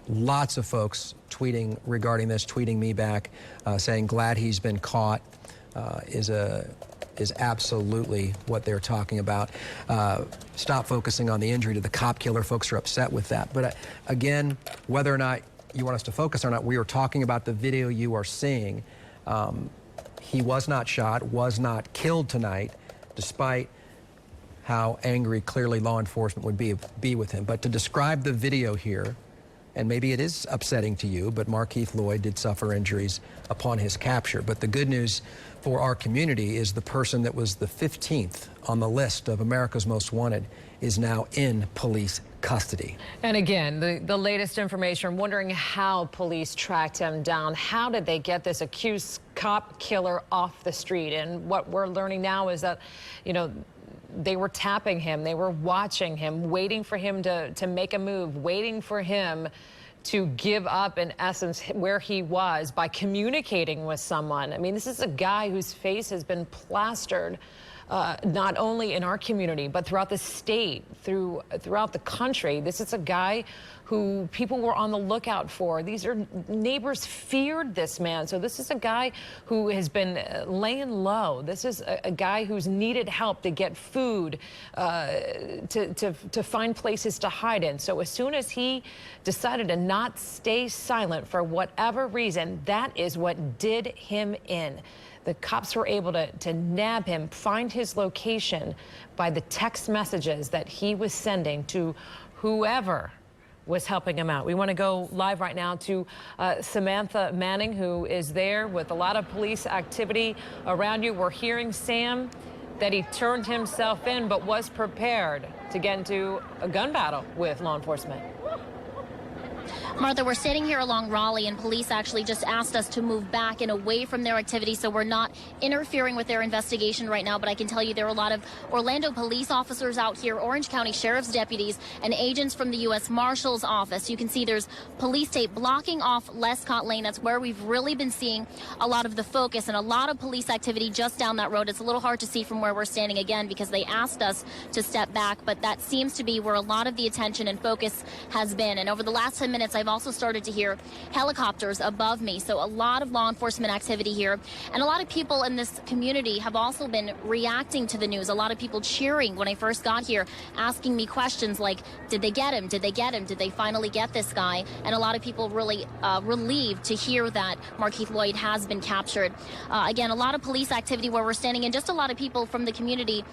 Lots of folks tweeting regarding this, tweeting me back, saying glad he's been caught is absolutely what they're talking about. Stop focusing on the injury to the cop killer. Folks are upset with that. But again, whether or not you want us to focus or not, we are talking about the video you are seeing. He was not shot, was not killed tonight, despite how angry clearly law enforcement would be with him. But to describe the video here, and maybe it is upsetting to you, but Markeith Lloyd did suffer injuries upon his capture. But the good news for our community is the person that was the 15th on the list of America's Most Wanted is now in police custody. And again, the latest information, I'm wondering how police tracked him down. How did they get this accused cop killer off the street? And what we're learning now is that, you know, they were tapping him, they were watching him, waiting for him to make a move, waiting for him to give up, in essence, where he was by communicating with someone. I mean, this is a guy whose face has been plastered, not only in our community, but throughout the state, throughout the country. This is a guy who people were on the lookout for. These are neighbors feared this man. So this is a guy who has been laying low. This is a guy who's needed help to get food, to find places to hide in. So as soon as he decided to not stay silent for whatever reason, that is what did him in. The cops were able to nab him, find his location by the text messages that he was sending to whoever was helping him out. We want to go live right now to Samantha Manning, who is there with a lot of police activity around you. We're hearing, Sam, that he turned himself in but was prepared to get into a gun battle with law enforcement. Martha, we're standing here along Raleigh, and police actually just asked us to move back and away from their activity, so we're not interfering with their investigation right now. But I can tell you there are a lot of Orlando police officers out here, Orange County Sheriff's deputies, and agents from the U.S. Marshal's office. You can see there's police tape blocking off Lescott Lane. That's where we've really been seeing a lot of the focus and a lot of police activity just down that road. It's a little hard to see from where we're standing again because they asked us to step back, but that seems to be where a lot of the attention and focus has been. And over the last 10 minutes, I've also started to hear helicopters above me. So a lot of law enforcement activity here. And a lot of people in this community have also been reacting to the news. A lot of people cheering when I first got here, asking me questions like, did they get him? Did they get him? Did they finally get this guy? And a lot of people really relieved to hear that Markeith Lloyd has been captured. Again, a lot of police activity where we're standing, and just a lot of people from the community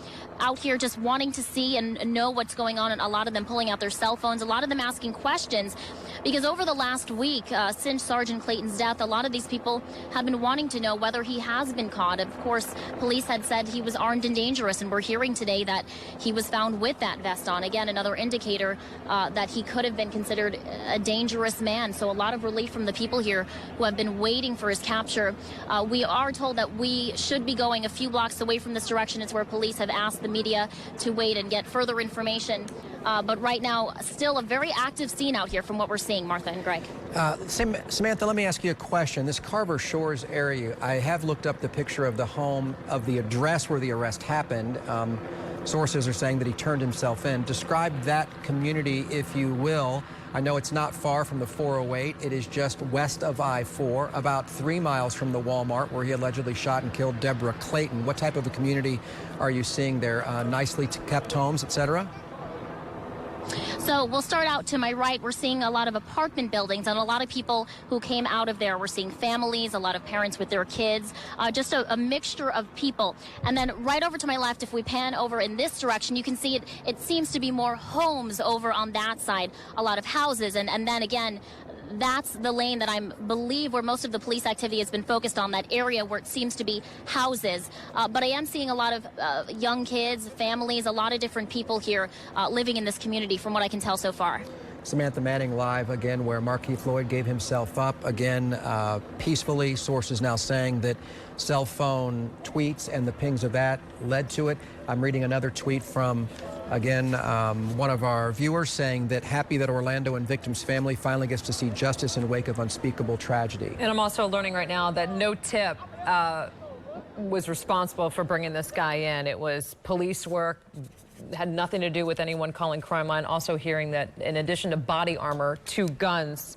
out here just wanting to see and know what's going on, and a lot of them pulling out their cell phones, a lot of them asking questions, because over the last week, since Sergeant Clayton's death, a lot of these people have been wanting to know whether he has been caught. Of course, police had said he was armed and dangerous, and we're hearing today that he was found with that vest on. Again, another indicator that he could have been considered a dangerous man. So a lot of relief from the people here who have been waiting for his capture. We are told that we should be going a few blocks away from this direction. It's where police have asked the media to wait and get further information. But right now, still a very active scene out here from what we're seeing, Martha and Greg. Samantha, let me ask you a question. This Carver Shores area, I have looked up the picture of the home, of the address where the arrest happened. Sources are saying that he turned himself in. Describe that community, if you will. I know it's not far from the 408. It is just west of I-4, about 3 miles from the Walmart where he allegedly shot and killed Deborah Clayton. What type of a community are you seeing there? Nicely kept homes, etc.? So we'll start out to my right. We're seeing a lot of apartment buildings and a lot of people who came out of there. We're seeing families, a lot of parents with their kids, just a mixture of people. And then right over to my left, if we pan over in this direction, you can see it seems to be more homes over on that side, a lot of houses. And then again, that's the lane that I believe where most of the police activity has been focused on, that area where it seems to be houses. But I am seeing a lot of young kids, families, a lot of different people here living in this community from what I can tell so far. Samantha Manning live again where Markeith Lloyd gave himself up again peacefully. Sources now saying that cell phone tweets and the pings of that led to it. I'm reading another tweet from again, one of our viewers saying that happy that Orlando and victim's family finally gets to see justice in wake of unspeakable tragedy. And I'm also learning right now that no tip was responsible for bringing this guy in. It was police work, had nothing to do with anyone calling crime line. Also hearing that in addition to body armor, 2 guns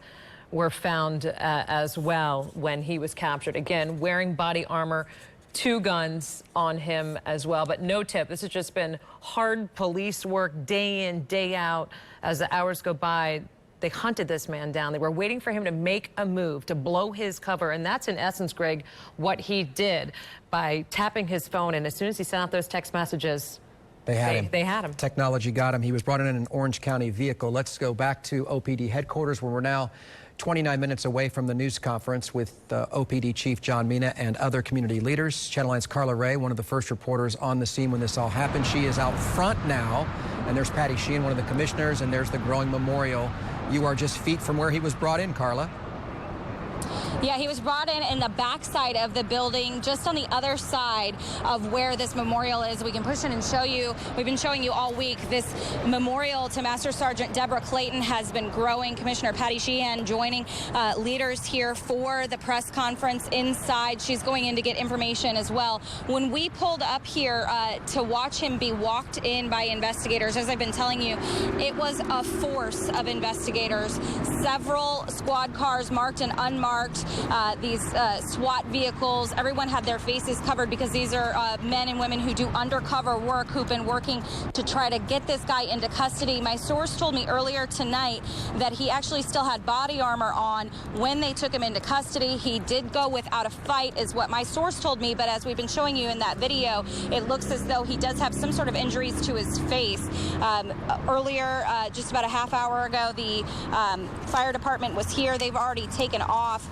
were found as well when he was captured. Again, wearing body armor, 2 guns on him as well, but no tip. This has just been hard police work day in, day out. As the hours go by, they hunted this man down. They were waiting for him to make a move, to blow his cover, and that's in essence, Greg, what he did by tapping his phone. And as soon as he sent out those text messages, they had him. Technology got him. He was brought in an Orange County vehicle. Let's go back to OPD headquarters where we're now 29 minutes away from the news conference with OPD Chief John Mina and other community leaders. Channel 9's Carla Ray, one of the first reporters on the scene when this all happened. She is out front now, and there's Patty Sheehan, one of the commissioners, and there's the growing memorial. You are just feet from where he was brought in, Carla. Yeah, he was brought in the backside of the building, just on the other side of where this memorial is. We can push in and show you. We've been showing you all week. This memorial to Master Sergeant Deborah Clayton has been growing. Commissioner Patty Sheehan joining leaders here for the press conference inside. She's going in to get information as well. When we pulled up here to watch him be walked in by investigators, as I've been telling you, it was a force of investigators. Several squad cars marked and unmarked. These SWAT vehicles, everyone had their faces covered because these are men and women who do undercover work, who've been working to try to get this guy into custody. My source told me earlier tonight that he actually still had body armor on when they took him into custody. He did go without a fight, is what my source told me, but as we've been showing you in that video, it looks as though he does have some sort of injuries to his face. Earlier, just about a half hour ago, the fire department was here. They've already taken off.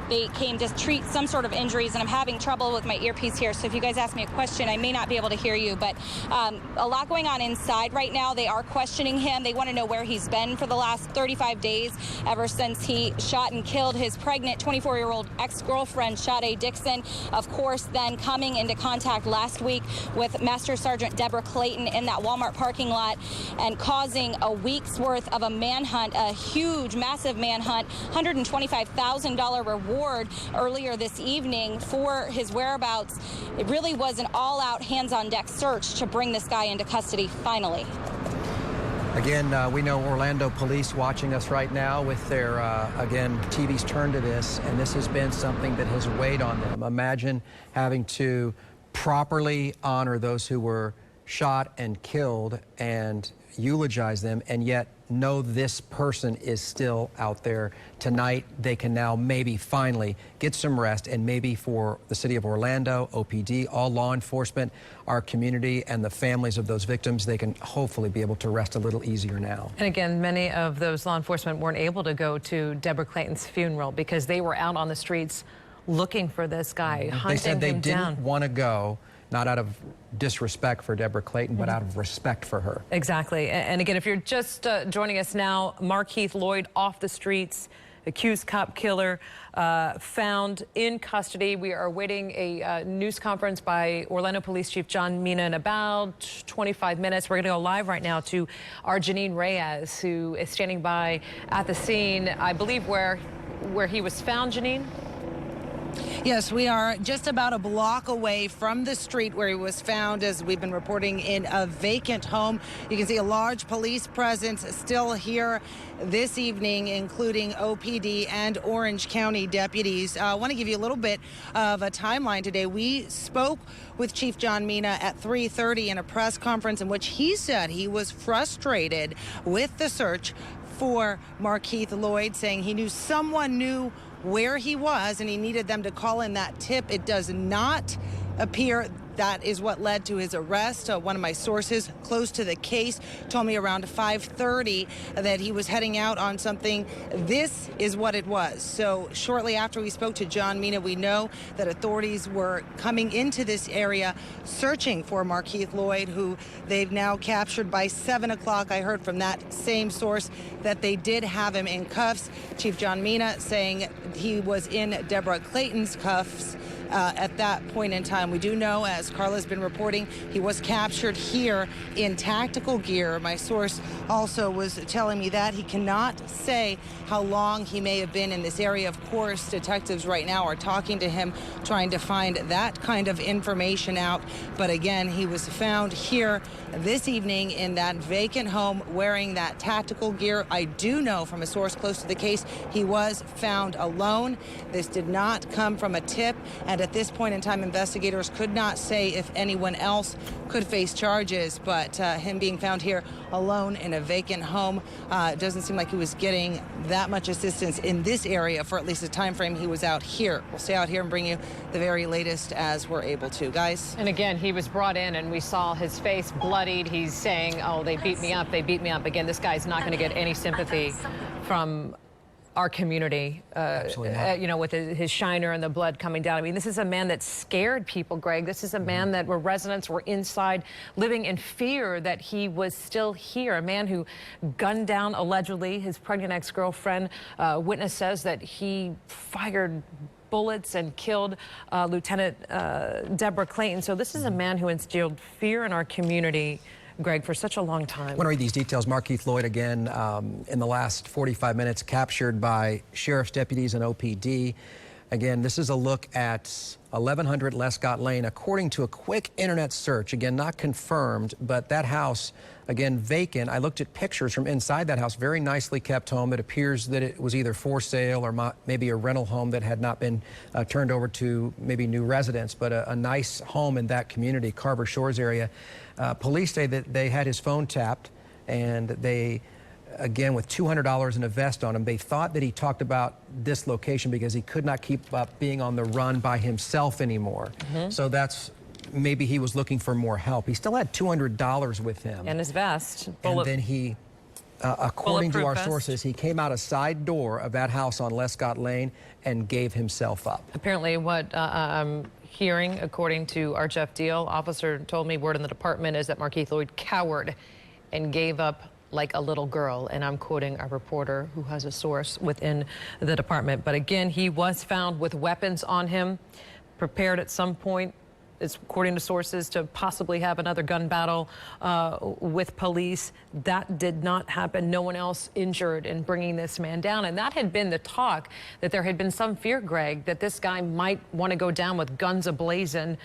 They came to treat some sort of injuries, and I'm having trouble with my earpiece here, so if you guys ask me a question, I may not be able to hear you, but a lot going on inside right now. They are questioning him. They want to know where he's been for the last 35 days, ever since he shot and killed his pregnant 24-year-old ex-girlfriend, Sade Dixon. Of course, then coming into contact last week with Master Sergeant Deborah Clayton in that Walmart parking lot and causing a week's worth of a manhunt, a huge, massive manhunt, $125,000 reward earlier this evening for his whereabouts. It really was an all-out hands-on-deck search to bring this guy into custody finally. Again, we know Orlando police watching us right now with their, again, TVs turned to this, and this has been something that has weighed on them. Imagine having to properly honor those who were shot and killed and eulogize them, and yet know this person is still out there. Tonight, they can now maybe finally get some rest, and maybe for the city of Orlando, OPD, all law enforcement, our community, and the families of those victims, they can hopefully be able to rest a little easier now. And again, many of those law enforcement weren't able to go to Deborah Clayton's funeral because they were out on the streets looking for this guy, hunting him down. They said they didn't want to go, not out of disrespect for Deborah Clayton, but out of respect for her. Exactly. And again, if you're just joining us now, Markeith Lloyd off the streets, accused cop killer, found in custody. We are awaiting a news conference by Orlando Police Chief John Mina in about 25 minutes. We're going to go live right now to our Janine Reyes, who is standing by at the scene, I believe where he was found, Janine? Yes, we are just about a block away from the street where he was found, as we've been reporting, in a vacant home. You can see a large police presence still here this evening, including OPD and Orange County deputies. I want to give you a little bit of a timeline today. We spoke with Chief John Mina at 3:30 in a press conference in which he said he was frustrated with the search for Markeith Lloyd, saying he knew someone knew where he was and he needed them to call in that tip. It does not appear that is what led to his arrest. One of my sources close to the case told me around 5:30 that he was heading out on something. This is what it was. So shortly after we spoke to John Mina, we know that authorities were coming into this area searching for Markeith Lloyd, who they've now captured by 7 o'clock. I heard from that same source that they did have him in cuffs. Chief John Mina saying he was in Deborah Clayton's cuffs at that point in time. We do know, as Carla's been reporting, he was captured here in tactical gear. My source also was telling me that he cannot say how long he may have been in this area. Of course, detectives right now are talking to him, trying to find that kind of information out. But again, he was found here this evening in that vacant home wearing that tactical gear. I do know from a source close to the case, he was found alone. This did not come from a tip, and at this point in time, investigators could not say if anyone else could face charges. But him being found here alone in a vacant home, it doesn't seem like he was getting that much assistance in this area for at least the time frame he was out here. We'll stay out here and bring you the very latest as we're able to, guys. And again, he was brought in and we saw his face bloodied. He's saying, oh, they beat me up. They beat me up. Again, this guy's not going to get any sympathy from our community, you know, with his shiner and the blood coming down. I mean, this is a man that scared people, Greg. This is a man that where residents were inside living in fear that he was still here. A man who gunned down, allegedly, his pregnant ex-girlfriend. Witness says that he fired bullets and killed Lieutenant Deborah Clayton. So this is a man who instilled fear in our community, Greg, for such a long time. I want to read these details. Markeith Lloyd, again, in the last 45 minutes, captured by sheriff's deputies and OPD. Again, this is a look at 1100 Lescott Lane. According to a quick internet search, again, not confirmed, but that house, again, vacant. I looked at pictures from inside that house, very nicely kept home. It appears that it was either for sale or maybe a rental home that had not been turned over to maybe new residents, but a nice home in that community, Carver Shores area. Police say that they had his phone tapped, and they, again, with $200 in a vest on him, they thought that he talked about this location because he could not keep up being on the run by himself anymore. So that's, maybe he was looking for more help. He still had $200 with him. And his vest. And then he, according to our sources, he came out a side door of that house on Lescott Lane and gave himself up. Apparently what I'm hearing, according to our Jeff Deal, officer told me word in the department is that Markeith Lloyd cowered and gave up like a little girl. And I'm quoting a reporter who has a source within the department. But again, he was found with weapons on him, prepared at some point, it's according to sources, to possibly have another gun battle with police. That did not happen. No one else injured in bringing this man down. And that had been the talk, that there had been some fear, Greg, that this guy might want to go down with guns ablazing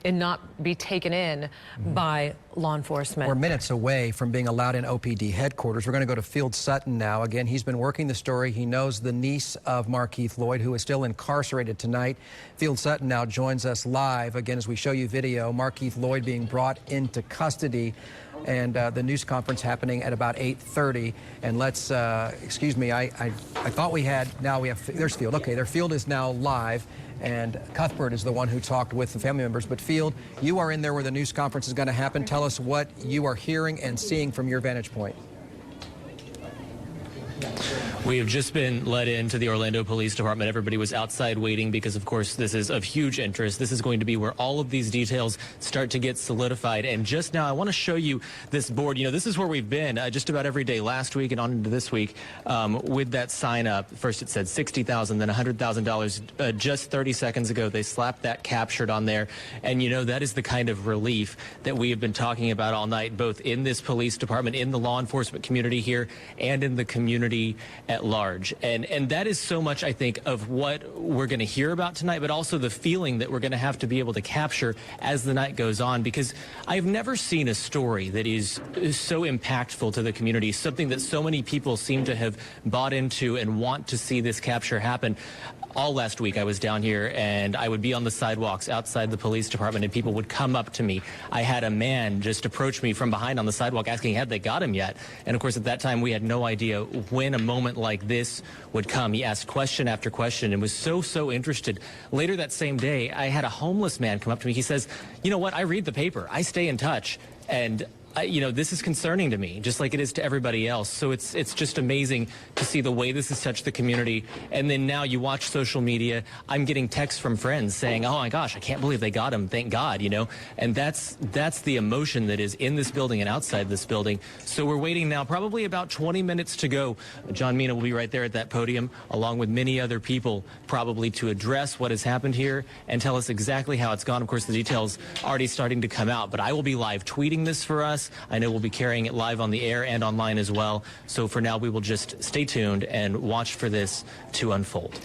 and not be taken in by law enforcement. We're minutes away from being allowed in OPD headquarters. We're going to go to Field Sutton now. Again, he's been working the story. He knows the niece of Markeith Lloyd, who is still incarcerated tonight. Field Sutton now joins us live, again, as we show you video. Markeith Lloyd being brought into custody, and the news conference happening at about 8:30. And let's, excuse me, I thought we had, now we have, there's Field. Okay, their Field is now live. And Cuthbert is the one who talked with the family members. But Field, you are in there where the news conference is going to happen. Tell us what you are hearing and seeing from your vantage point. We have just been let into the Orlando Police Department. Everybody was outside waiting because, of course, this is of huge interest. This is going to be where all of these details start to get solidified. And just now, I want to show you this board. You know, this is where we've been just about every day last week and on into this week with that sign up. First, it said $60,000, then $100,000. Just 30 seconds ago, they slapped that captured on there. And, you know, that is the kind of relief that we have been talking about all night, both in this police department, in the law enforcement community here, and in the community at large. And that is so much, I think, of what we're going to hear about tonight, but also the feeling that we're going to have to be able to capture as the night goes on, because I've never seen a story that is so impactful to the community, something that so many people seem to have bought into and want to see this capture happen. All last week I was down here and I would be on the sidewalks outside the police department and people would come up to me. I had a man just approach me from behind on the sidewalk asking had they got him yet. And of course at that time we had no idea when a moment like this would come. He asked question after question and was so interested. Later that same day I had a homeless man come up to me. He says, you know what, I read the paper, I stay in touch, and you know, this is concerning to me, just like it is to everybody else. So it's just amazing to see the way this has touched the community. And then now you watch social media, I'm getting texts from friends saying, oh my gosh, I can't believe they got him, thank God, you know. And that's the emotion that is in this building and outside this building. So we're waiting now, probably about 20 minutes to go. John Mina will be right there at that podium, along with many other people, probably to address what has happened here and tell us exactly how it's gone. Of course, the details already starting to come out, but I will be live tweeting this for us. I know we'll be carrying it live on the air and online as well. So for now, we will just stay tuned and watch for this to unfold.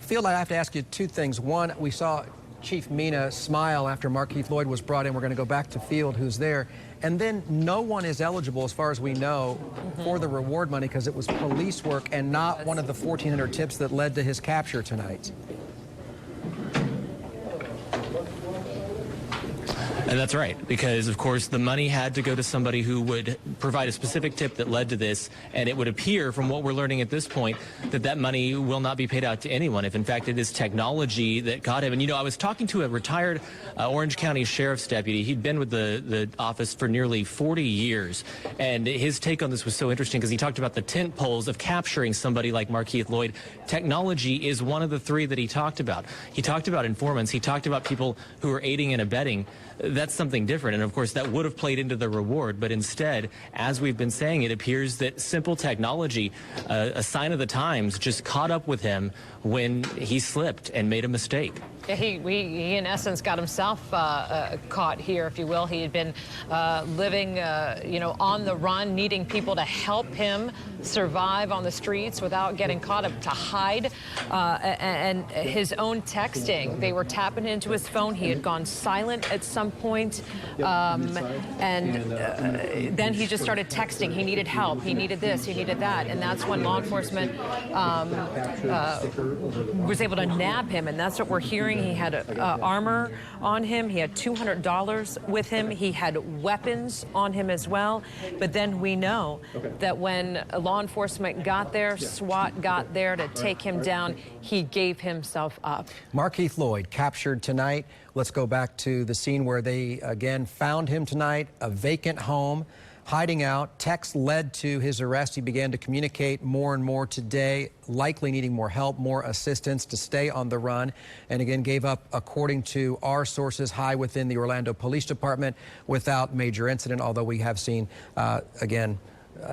Field, I have to ask you two things. One, we saw Chief Mina smile after Markeith Lloyd was brought in. We're going to go back to Field, who's there. And then no one is eligible, as far as we know, for the reward money because it was police work and not one of the 1,400 tips that led to his capture tonight. And that's right, because of course the money had to go to somebody who would provide a specific tip that led to this, and it would appear from what we're learning at this point that that money will not be paid out to anyone if in fact it is technology that got him. And you know, I was talking to a retired Orange County Sheriff's deputy. He'd been with the office for nearly 40 years, and his take on this was so interesting because he talked about the tent poles of capturing somebody like Markeith Lloyd. Technology is one of the three that he talked about. He talked about informants. He talked about people who are aiding and abetting. That's something different, and of course that would have played into the reward, but instead, as we've been saying, it appears that simple technology, a sign of the times, just caught up with him when he slipped and made a mistake. Yeah, he in essence got himself caught here, if you will. He had been living, you know, on the run, needing people to help him survive on the streets without getting caught up, to hide, and his own texting. They were tapping into his phone. He had gone silent at some point, then he just started texting. He needed help. He needed this. He needed that. And that's when law enforcement was able to nab him. And that's what we're hearing. He had armor on him. He had $200 with him. He had weapons on him as well. But then we know that when law enforcement got there, SWAT got there to take him down, he gave himself up. Markeith Lloyd captured tonight. Let's go back to the scene where they again found him tonight, a vacant home, hiding out. Text led to his arrest. He began to communicate more and more today, likely needing more help, more assistance to stay on the run, and again gave up, according to our sources high within the Orlando Police Department, without major incident, although we have seen,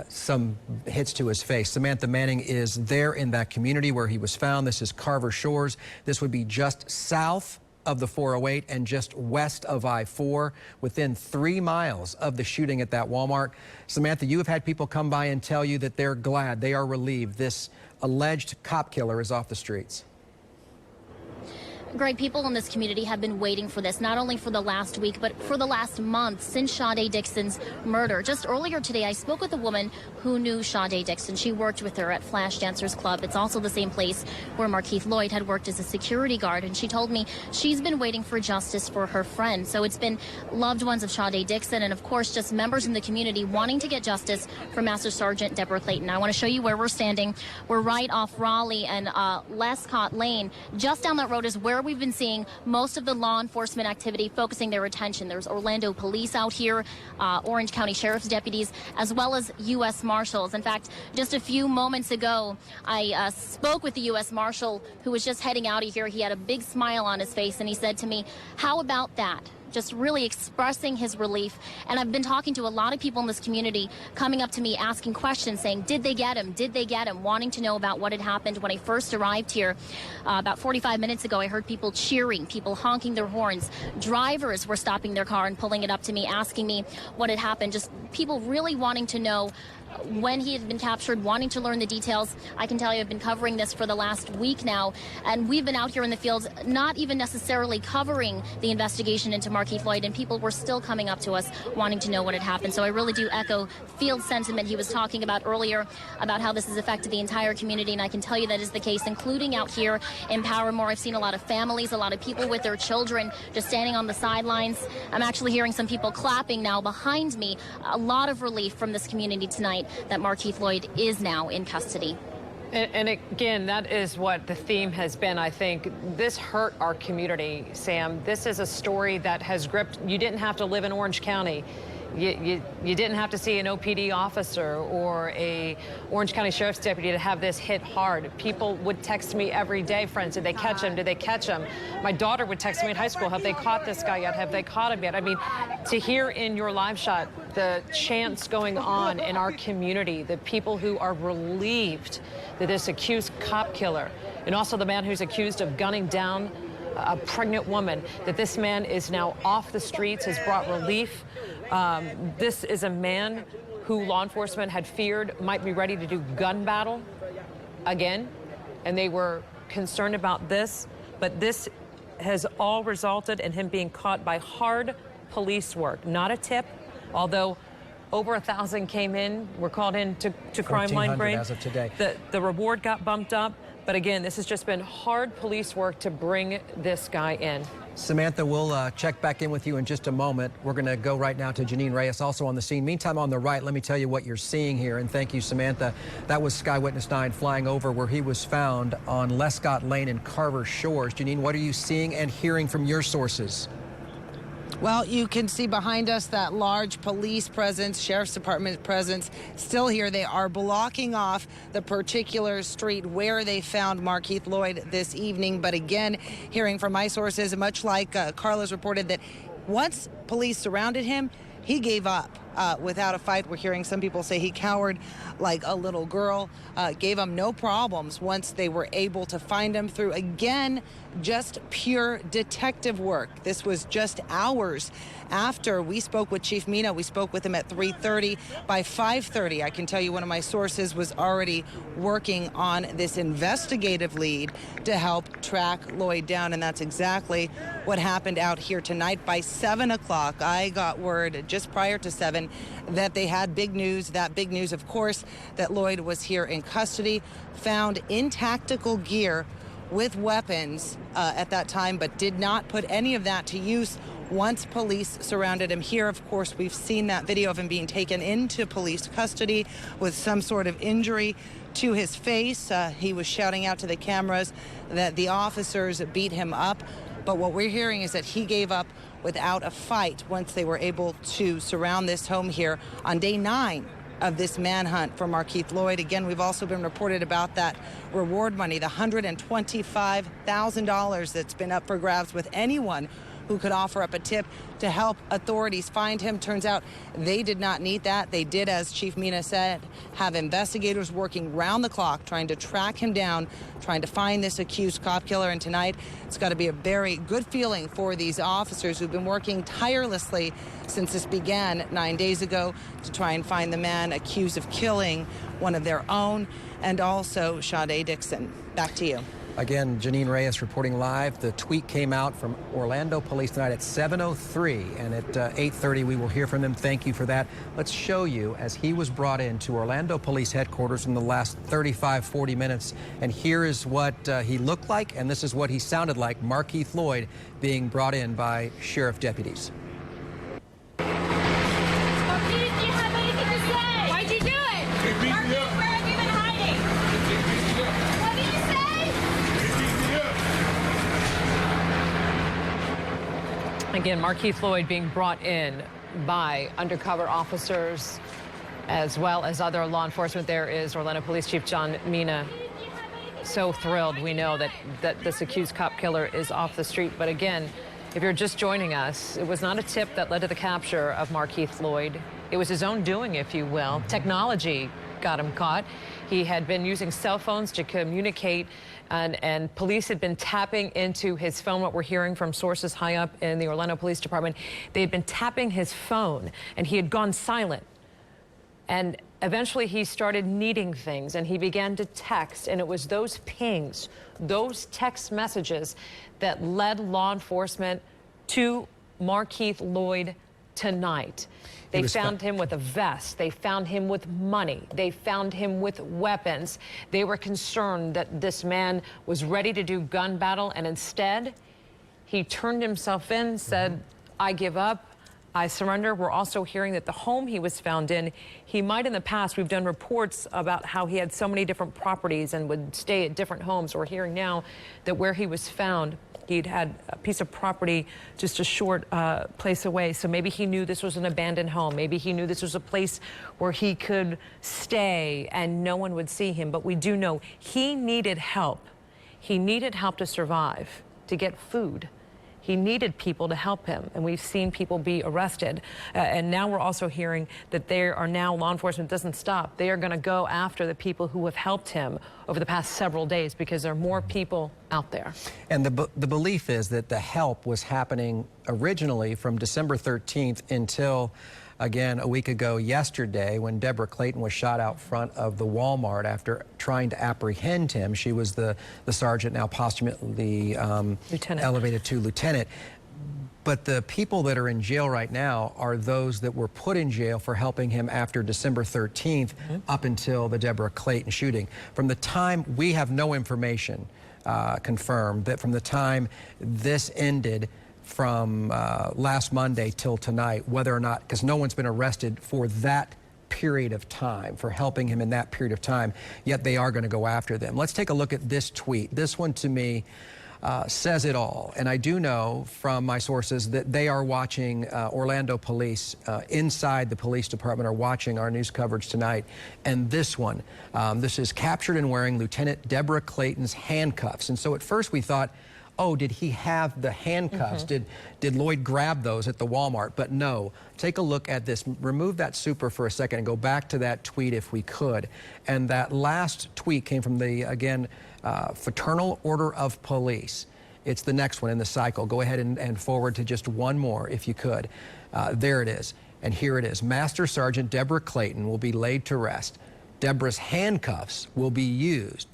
some hits to his face. Samantha Manning is there in that community where he was found. This is Carver Shores. This would be just south of the 408 and just west of I-4, within 3 miles of the shooting at that Walmart. Samantha, you have had people come by and tell you that they're glad, they are relieved this alleged cop killer is off the streets. Greg, people in this community have been waiting for this, not only for the last week, but for the last month since Sade Dixon's murder. Just earlier today, I spoke with a woman who knew Sade Dixon. She worked with her at Flash Dancers Club. It's also the same place where Markeith Lloyd had worked as a security guard. And she told me she's been waiting for justice for her friend. So it's been loved ones of Sade Dixon and, of course, just members in the community wanting to get justice for Master Sergeant Deborah Clayton. I want to show you where we're standing. We're right off Raleigh and Lescott Lane. Just down that road is where we've been seeing most of the law enforcement activity focusing their attention. There's Orlando police out here, Orange County Sheriff's deputies, as well as U.S. Marshals. In fact, just a few moments ago, I spoke with the U.S. Marshal who was just heading out of here. He had a big smile on his face, and he said to me, "How about that?" Just really expressing his relief. And I've been talking to a lot of people in this community coming up to me asking questions saying, did they get him? Did they get him? Wanting to know about what had happened when I first arrived here. About 45 minutes ago, I heard people cheering, people honking their horns. Drivers were stopping their car and pulling it up to me, asking me what had happened. Just people really wanting to know when he had been captured, wanting to learn the details. I can tell you I've been covering this for the last week now, and we've been out here in the field, not even necessarily covering the investigation into Markeith Lloyd, and people were still coming up to us wanting to know what had happened. So I really do echo field sentiment he was talking about earlier, about how this has affected the entire community, and I can tell you that is the case, including out here in Paramore. I've seen a lot of families, a lot of people with their children just standing on the sidelines. I'm actually hearing some people clapping now behind me. A lot of relief from this community tonight that Markeith Lloyd is now in custody. And again, that is what the theme has been, I think. This hurt our community, Sam. This is a story that has gripped. You didn't have to live in Orange County. You didn't have to see an OPD officer or a Orange County Sheriff's deputy to have this hit hard. People would text me every day, friends, did they catch him? Did they catch him? My daughter would text me in high school, have they caught this guy yet? Have they caught him yet? I mean, to hear in your live shot the chants going on in our community, the people who are relieved that this accused cop killer, and also the man who's accused of gunning down a pregnant woman, that this man is now off the streets, has brought relief. This is a man who law enforcement had feared might be ready to do gun battle again, and they were concerned about this, but this has all resulted in him being caught by hard police work, not a tip, although over 1,000 came in, were called in to Crime Line Brain. As of today. The reward got bumped up, but again, this has just been hard police work to bring this guy in. Samantha, we'll check back in with you in just a moment. We're going to go right now to Janine Reyes, also on the scene. Meantime, on the right, let me tell you what you're seeing here, and thank you, Samantha. That was Sky Witness 9 flying over where he was found on Lescott Lane in Carver Shores. Janine, what are you seeing and hearing from your sources? Well, you can see behind us that large police presence, Sheriff's Department presence, still here. They are blocking off the particular street where they found Markeith Lloyd this evening. But again, hearing from my sources, much like Carla's reported, that once police surrounded him, he gave up without a fight. We're hearing some people say he cowered like a little girl, gave them no problems once they were able to find him through, again, just pure detective work. This was just hours after we spoke with Chief Mina. We spoke with him at 3:30. By 5:30, I can tell you one of my sources was already working on this investigative lead to help track Lloyd down, and that's exactly what happened out here tonight. By 7 o'clock, I got word just prior to 7 that they had big news. That big news, of course, that Lloyd was here in custody, found in tactical gear with weapons at that time, but did not put any of that to use once police surrounded him. Here, of course, we've seen that video of him being taken into police custody with some sort of injury to his face. He was shouting out to the cameras that the officers beat him up. But what we're hearing is that he gave up without a fight once they were able to surround this home here on day 9 of this manhunt for Markeith Lloyd. Again, we've also been reported about that reward money, the $125,000 that's been up for grabs with anyone who could offer up a tip to help authorities find him. Turns out they did not need that. They did, as Chief Mina said, have investigators working round the clock trying to track him down, trying to find this accused cop killer. And tonight, it's got to be a very good feeling for these officers who've been working tirelessly since this began 9 days ago to try and find the man accused of killing one of their own, and also Sade Dixon. Back to you. Again, Janine Reyes reporting live. The tweet came out from Orlando Police tonight at 7:03, and at 8:30 we will hear from them. Thank you for that. Let's show you as he was brought into Orlando Police headquarters in the last 35-40 minutes. And here is what he looked like, and this is what he sounded like, Markeith Lloyd being brought in by sheriff deputies. Markeith, do you have anything to say? Why'd you do it? They beat me Markeith, up. where have you been hiding? They beat me up. What did you say? They beat me up. Again, Markeith Lloyd being brought in by undercover officers as well as other law enforcement. There is Orlando Police Chief John Mina. So thrilled we know that this accused cop killer is off the street. But again, if you're just joining us, it was not a tip that led to the capture of Markeith Lloyd. It was his own doing, if you will. Technology got him caught. He had been using cell phones to communicate, and police had been tapping into his phone. What we're hearing from sources high up in the Orlando Police Department, they had been tapping his phone, and he had gone silent. And Eventually, he started needing things, and he began to text, and it was those pings, those text messages that led law enforcement to Markeith Lloyd tonight. They found him with a vest. They found him with money. They found him with weapons. They were concerned that this man was ready to do gun battle, and instead, he turned himself in, said, I give up. I surrender. We're also hearing that the home he was found in, he might in the past, we've done reports about how he had so many different properties and would stay at different homes. We're hearing now that where he was found, he'd had a piece of property just a short place away. So maybe he knew this was an abandoned home. Maybe he knew this was a place where he could stay and no one would see him. But we do know he needed help. He needed help to survive, to get food. He needed people to help him, and we've seen people be arrested. And now we're also hearing that there are now, law enforcement doesn't stop. They are going to go after the people who have helped him over the past several days because there are more people out there. And the belief is that the help was happening originally from December 13th until, again, a week ago yesterday when Deborah Clayton was shot out front of the Walmart after trying to apprehend him. She was the sergeant, now posthumously elevated to lieutenant. But the people that are in jail right now are those that were put in jail for helping him after December 13th up until the Deborah Clayton shooting. From the time, we have no information confirmed that from the time this ended from last Monday till tonight, whether or not, because no one's been arrested for that period of time, for helping him in that period of time, yet they are going to go after them. Let's take a look at this tweet. This one to me says it all. And I do know from my sources that they are watching, Orlando police inside the police department are watching our news coverage tonight. And this one, this is captured in wearing Lieutenant Deborah Clayton's handcuffs. And so at first we thought, oh, did he have the handcuffs? Did Lloyd grab those at the Walmart? But no. Take a look at this. Remove that super for a second and go back to that tweet if we could. And that last tweet came from the, again, Fraternal Order of Police. It's the next one in the cycle. Go ahead and forward to just one more if you could. There it is. And here it is. Master Sergeant Deborah Clayton will be laid to rest. Deborah's handcuffs will be used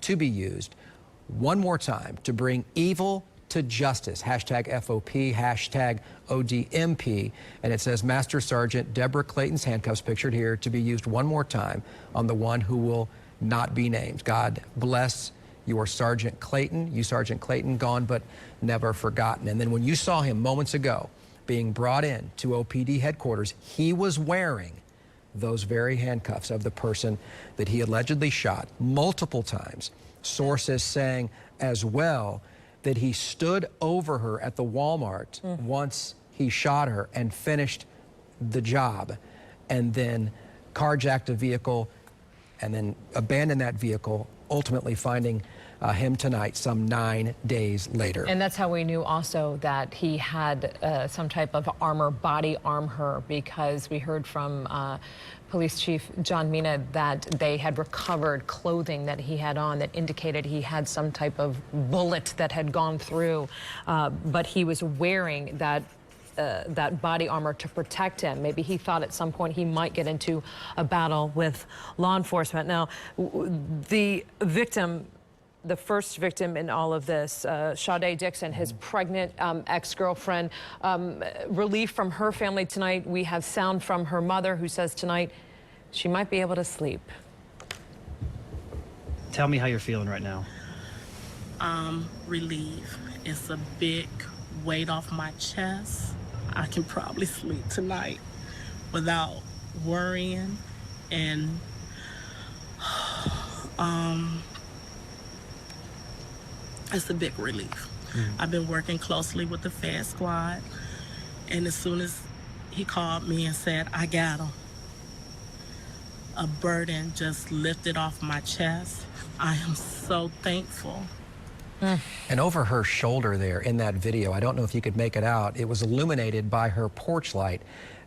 one more time to bring evil to justice. Hashtag FOP, hashtag ODMP. And it says Master Sergeant Deborah Clayton's handcuffs, pictured here, to be used one more time on the one who will not be named. God bless your Sergeant Clayton, you Sergeant Clayton, gone but never forgotten. And then when you saw him moments ago being brought in to OPD headquarters, he was wearing those very handcuffs of the person that he allegedly shot multiple times. Sources saying as well that he stood over her at the Walmart once he shot her and finished the job, and then carjacked a vehicle and then abandoned that vehicle, ultimately finding him tonight some 9 days later. And that's how we knew also that he had some type of body armor, because we heard from Police Chief John Mina that they had recovered clothing that he had on that indicated he had some type of bullet that had gone through, but he was wearing that body armor to protect him. Maybe he thought at some point he might get into a battle with law enforcement. Now, the victim, the first victim in all of this, Sade Dixon, his pregnant ex-girlfriend, relief from her family tonight. We have sound from her mother, who says tonight she might be able to sleep. Tell me how you're feeling right now. Relieved. It's a big weight off my chest. I can probably sleep tonight without worrying, and it's a big relief. I've been working closely with the Fed Squad, and as soon as he called me and said, I got him, a burden just lifted off my chest. I am so thankful. And over her shoulder there in that video, I don't know if you could make it out, it was illuminated by her porch light.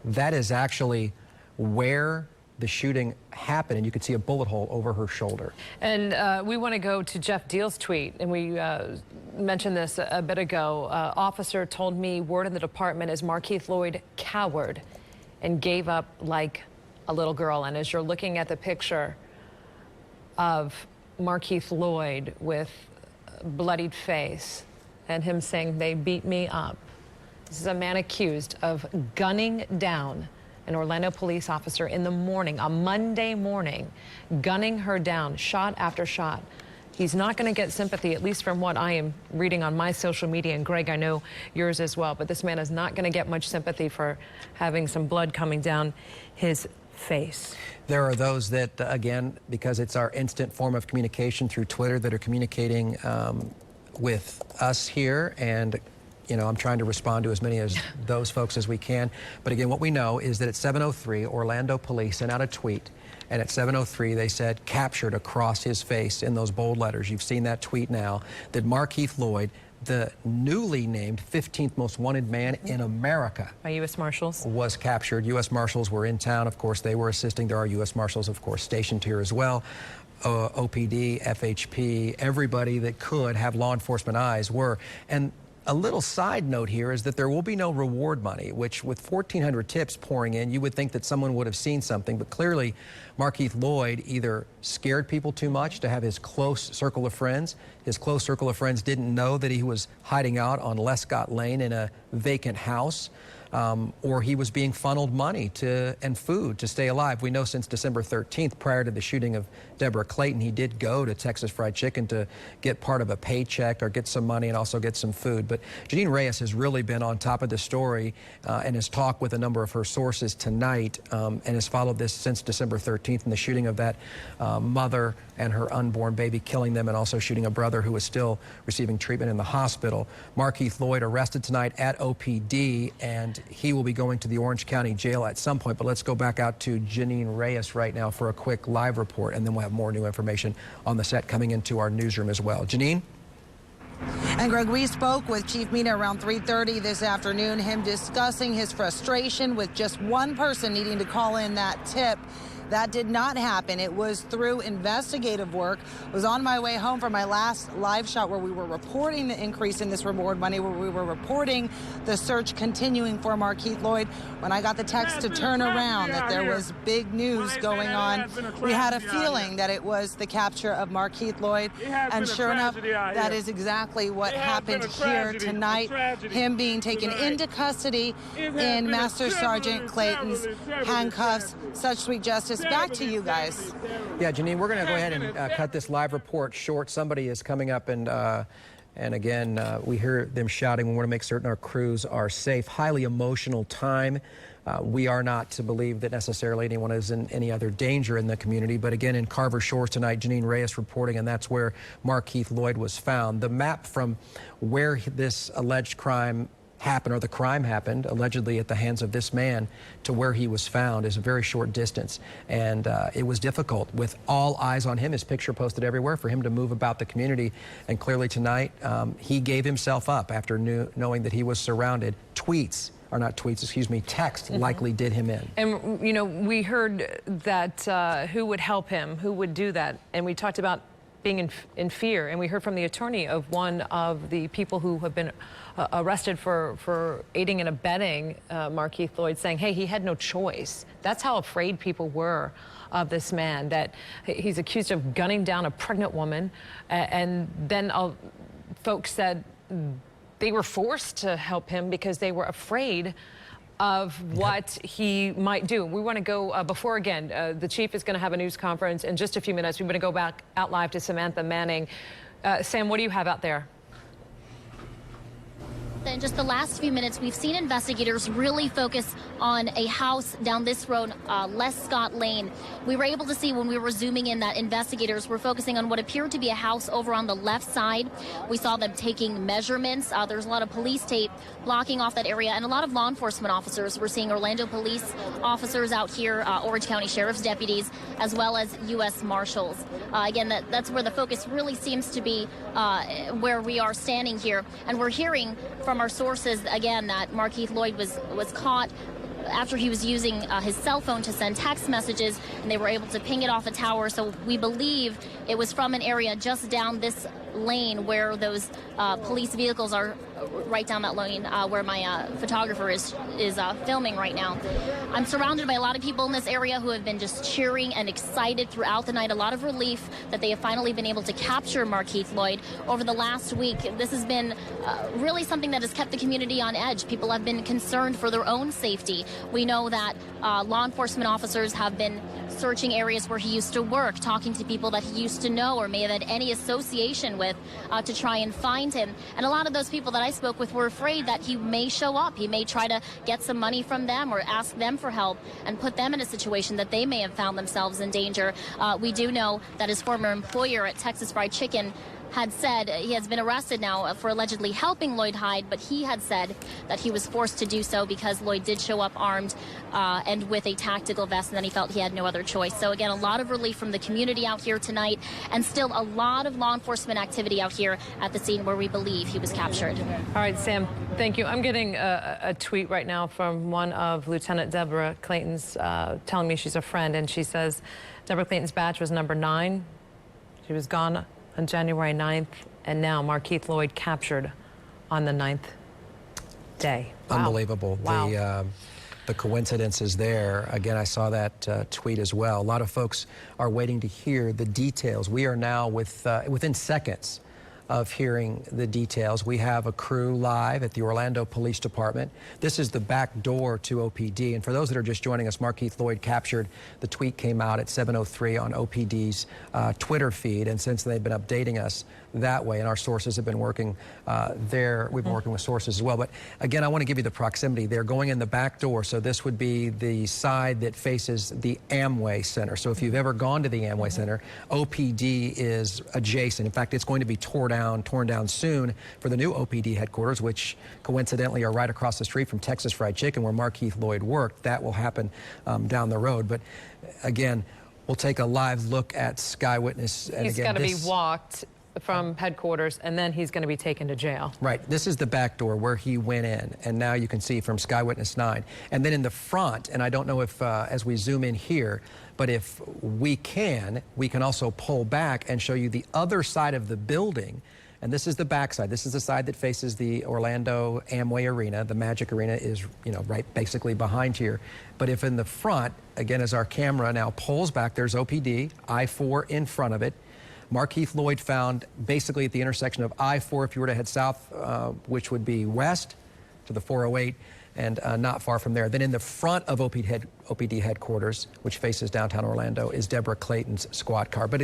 That is actually where the shooting happened, and you could see a bullet hole over her shoulder. And we want to go to Jeff Deal's tweet, and we mentioned this a bit ago. Officer told me word in the department is Markeith Lloyd cowered and gave up like a little girl. And as you're looking at the picture of Markeith Lloyd with a bloodied face and him saying, "They beat me up." This is a man accused of gunning down an Orlando police officer in the morning, a Monday morning, gunning her down, shot after shot. He's not going to get sympathy, at least from what I am reading on my social media, and Greg, I know yours as well, but this man is not going to get much sympathy for having some blood coming down his face. There are those that, again, because it's our instant form of communication through Twitter, that are communicating with us here, and you know, I'm trying to respond to as many as those folks as we can. But again, what we know is that at 7:03, Orlando police sent out a tweet, and at 7:03 they said, captured across his face in those bold letters. You've seen that tweet now, that Markeith Lloyd, the newly named 15th most wanted man in America, by U.S. Marshals, was captured. U.S. Marshals were in town. Of course, they were assisting. There are U.S. Marshals, of course, stationed here as well. OPD, FHP, everybody that could have law enforcement eyes were. And a little side note here is that there will be no reward money, which with 1,400 tips pouring in, you would think that someone would have seen something. But clearly, Markeith Lloyd either scared people too much to have his close circle of friends. His close circle of friends didn't know that he was hiding out on Lescott Lane in a vacant house. Or he was being funneled money and food to stay alive. We know since December 13th, prior to the shooting of Deborah Clayton, he did go to Texas Fried Chicken to get part of a paycheck or get some money and also get some food. But Janine Reyes has really been on top of the story and has talked with a number of her sources tonight and has followed this since December 13th and the shooting of that mother and her unborn baby, killing them, and also shooting a brother who was still receiving treatment in the hospital. Markeith Lloyd arrested tonight at OPD, and he will be going to the Orange County Jail at some point. But let's go back out to Janine Reyes right now for a quick live report, and then we'll have more new information on the set coming into our newsroom as well. Janine? And Greg, we spoke with Chief Mina around 3:30 this afternoon, him discussing his frustration with just one person needing to call in that tip. That did not happen. It was through investigative work. I was on my way home from my last live shot where we were reporting the increase in this reward money, where we were reporting the search continuing for Markeith Lloyd. When I got the text to turn around that there was big news going on, we had a feeling that it was the capture of Markeith Lloyd. And sure enough, that is exactly what happened here tonight. Him being taken into custody in Master Sergeant Clayton's handcuffs. Such sweet justice. Back to you guys. Yeah, Janine, we're going to go ahead and cut this live report short. Somebody is coming up, and again, we hear them shouting. We want to make certain our crews are safe. Highly emotional time. We are not to believe that necessarily anyone is in any other danger in the community. But again, in Carver Shores tonight, Janine Reyes reporting, and that's where Markeith Lloyd was found. The map from where this alleged crime happened, or the crime happened, allegedly at the hands of this man, to where he was found is a very short distance. And it was difficult with all eyes on him, his picture posted everywhere, for him to move about the community. And clearly tonight, he gave himself up after knowing that he was surrounded. Text likely did him in. And, you know, we heard that who would help him, who would do that. And we talked about being in fear. And we heard from the attorney of one of the people who have been arrested for aiding and abetting Markeith Lloyd, saying, hey, he had no choice. That's how afraid people were of this man, that he's accused of gunning down a pregnant woman. And then folks said they were forced to help him because they were afraid of what he might do. We want to go, before again, the chief is going to have a news conference in just a few minutes. We're going to go back out live to Samantha Manning. Sam, what do you have out there? In just the last few minutes, we've seen investigators really focus on a house down this road, Lescott Lane. We were able to see when we were zooming in that investigators were focusing on what appeared to be a house over on the left side. We saw them taking measurements. There's a lot of police tape blocking off that area, and a lot of law enforcement officers. We're seeing Orlando police officers out here, Orange County Sheriff's deputies, as well as U.S. Marshals. Again, that's where the focus really seems to be, where we are standing here. And we're hearing from our sources, again, that Markeith Lloyd was caught after he was using his cell phone to send text messages, and they were able to ping it off a tower. So we believe it was from an area just down this lane where those police vehicles are, right down that lane where my photographer is filming right now. I'm surrounded by a lot of people in this area who have been just cheering and excited throughout the night. A lot of relief that they have finally been able to capture Markeith Lloyd. Over the last week, this has been really something that has kept the community on edge. People have been concerned for their own safety. We know that law enforcement officers have been searching areas where he used to work, talking to people that he used to know or may have had any association with to try and find him. And a lot of those people that I spoke with were afraid that he may show up. He may try to get some money from them or ask them for help and put them in a situation that they may have found themselves in danger. We do know that his former employer at Texas Fried Chicken had said he has been arrested now for allegedly helping Lloyd hide, but he had said that he was forced to do so because Lloyd did show up armed and with a tactical vest, and then he felt he had no other choice. So again, a lot of relief from the community out here tonight, and still a lot of law enforcement activity out here at the scene where we believe he was captured. All right, Sam, thank you. I'm getting a tweet right now from one of Lieutenant Deborah Clayton's telling me she's a friend, and she says Deborah Clayton's badge was number 9. She was gone on January 9th, and now Markeith Lloyd captured on the 9th day. Wow. Unbelievable. Wow. The coincidences there. Again, I saw that tweet as well. A lot of folks are waiting to hear the details. We are now within seconds of hearing the details. We have a crew live at the Orlando Police Department. This is the back door to OPD. And for those that are just joining us, Markeith Lloyd captured. The tweet came out at 7:03 on OPD's Twitter feed. And since they've been updating us that way, and our sources have been working there, we've been working with sources as well. But again, I want to give you the proximity. They're going in the back door. So this would be the side that faces the Amway Center. So if you've ever gone to the Amway Center, OPD is adjacent. In fact, it's going to be torn down soon for the new OPD headquarters, which coincidentally are right across the street from Texas Fried Chicken, where Markeith Lloyd worked. That will happen down the road. But again, we'll take a live look at Sky Witness. And He's got to be walked from headquarters, and then he's going to be taken to jail. Right. This is the back door where he went in, and now you can see from Sky Witness 9. And then in the front, and I don't know if as we zoom in here, but if we can also pull back and show you the other side of the building. And this is the back side. This is the side that faces the Orlando Amway Arena. The Magic Arena is, right basically behind here. But if in the front, again, as our camera now pulls back, there's OPD, I-4 in front of it. Markeith Lloyd found basically at the intersection of I-4, if you were to head south, which would be west to the 408, and not far from there. Then in the front of OPD headquarters, which faces downtown Orlando, is Deborah Clayton's squad car. But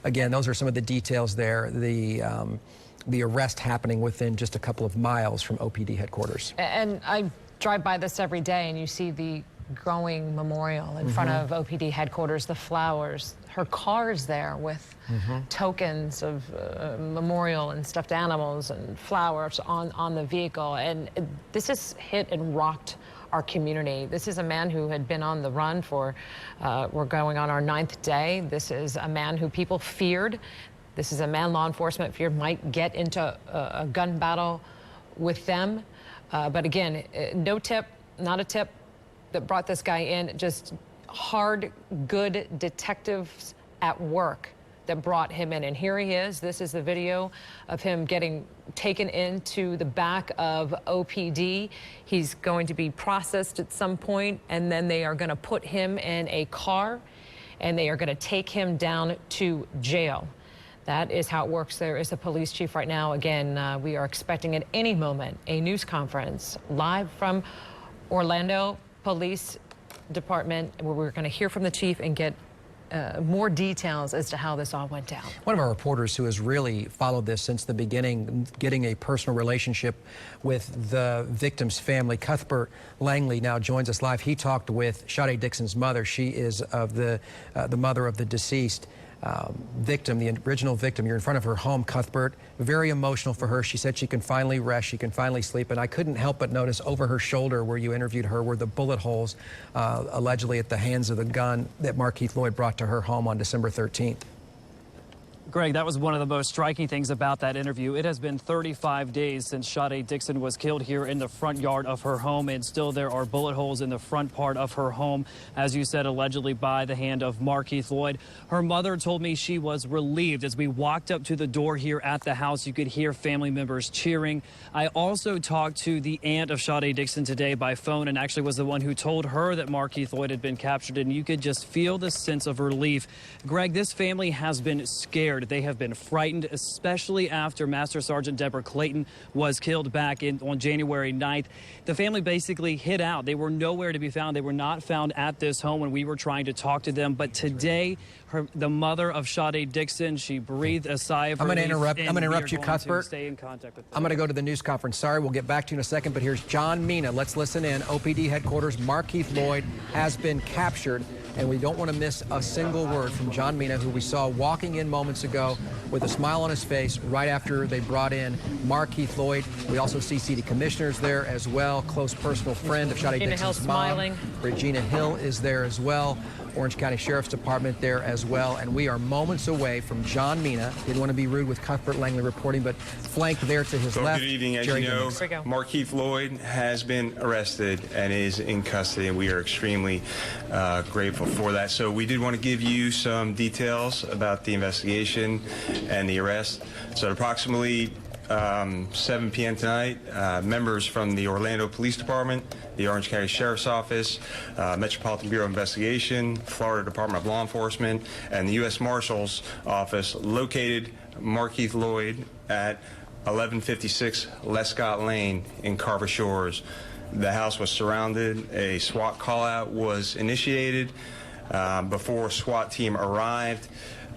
again, those are some of the details there. The arrest happening within just a couple of miles from OPD headquarters. And I drive by this every day, and you see the growing memorial in front of OPD headquarters, the flowers. Her car is there with tokens of memorial and stuffed animals and flowers on the vehicle. And this has hit and rocked our community. This is a man who had been on the run for, we're going on our 9th day. This is a man who people feared. This is a man law enforcement feared might get into a gun battle with them. But again, no tip, not a tip that brought this guy in, just hard, good detectives at work that brought him in. And here he is. This is the video of him getting taken into the back of OPD. He's going to be processed at some point, and then they are going to put him in a car, and they are going to take him down to jail. That is how it works. There is a police chief right now. Again, we are expecting at any moment a news conference live from Orlando Police Department, where we're going to hear from the chief and get more details as to how this all went down. One of our reporters who has really followed this since the beginning, getting a personal relationship with the victim's family, Cuthbert Langley, now joins us live. He talked with Sade Dixon's mother. She is of the mother of the deceased victim, the original victim. You're in front of her home, Cuthbert. Very emotional for her. She said she can finally rest, she can finally sleep. And I couldn't help but notice over her shoulder where you interviewed her were the bullet holes, allegedly at the hands of the gun that Markeith Lloyd brought to her home on December 13th. Greg, that was one of the most striking things about that interview. It has been 35 days since Sade Dixon was killed here in the front yard of her home, and still there are bullet holes in the front part of her home, as you said, allegedly by the hand of Markeith Lloyd. Her mother told me she was relieved. As we walked up to the door here at the house, you could hear family members cheering. I also talked to the aunt of Sade Dixon today by phone, and actually was the one who told her that Markeith Lloyd had been captured, and you could just feel the sense of relief. Greg, this family has been scared. They have been frightened, especially after Master Sergeant Deborah Clayton was killed back on January 9th. The family basically hid out. They were nowhere to be found. They were not found at this home when we were trying to talk to them. But today, the mother of Sade Dixon, she breathed a sigh of relief. I'm going to interrupt you, Cuthbert. Stay in contact with them. I'm going to go to the news conference. Sorry, we'll get back to you in a second, but here's John Mina. Let's listen in. OPD headquarters, Markeith Lloyd has been captured, and we don't want to miss a single word from John Mina, who we saw walking in moments ago with a smile on his face right after they brought in Markeith Lloyd. We also see city commissioners there as well, close personal friend of Sade Dixon's mom. Regina Hill is there as well. Orange County Sheriff's Department there as well. And we are moments away from John Mina. Didn't want to be rude with Cuthbert Langley reporting, but flanked there to his left. Good evening. As you know, Markeith Lloyd has been arrested and is in custody, and we are extremely grateful for that. So we did want to give you some details about the investigation and the arrest. So at approximately 7 p.m. tonight, members from the Orlando Police Department, the Orange County Sheriff's Office, Metropolitan Bureau of Investigation, Florida Department of Law Enforcement, and the U.S. Marshal's Office located Markeith Lloyd at 1156 Lescott Lane in Carver Shores. The house was surrounded. A SWAT call-out was initiated before a SWAT team arrived.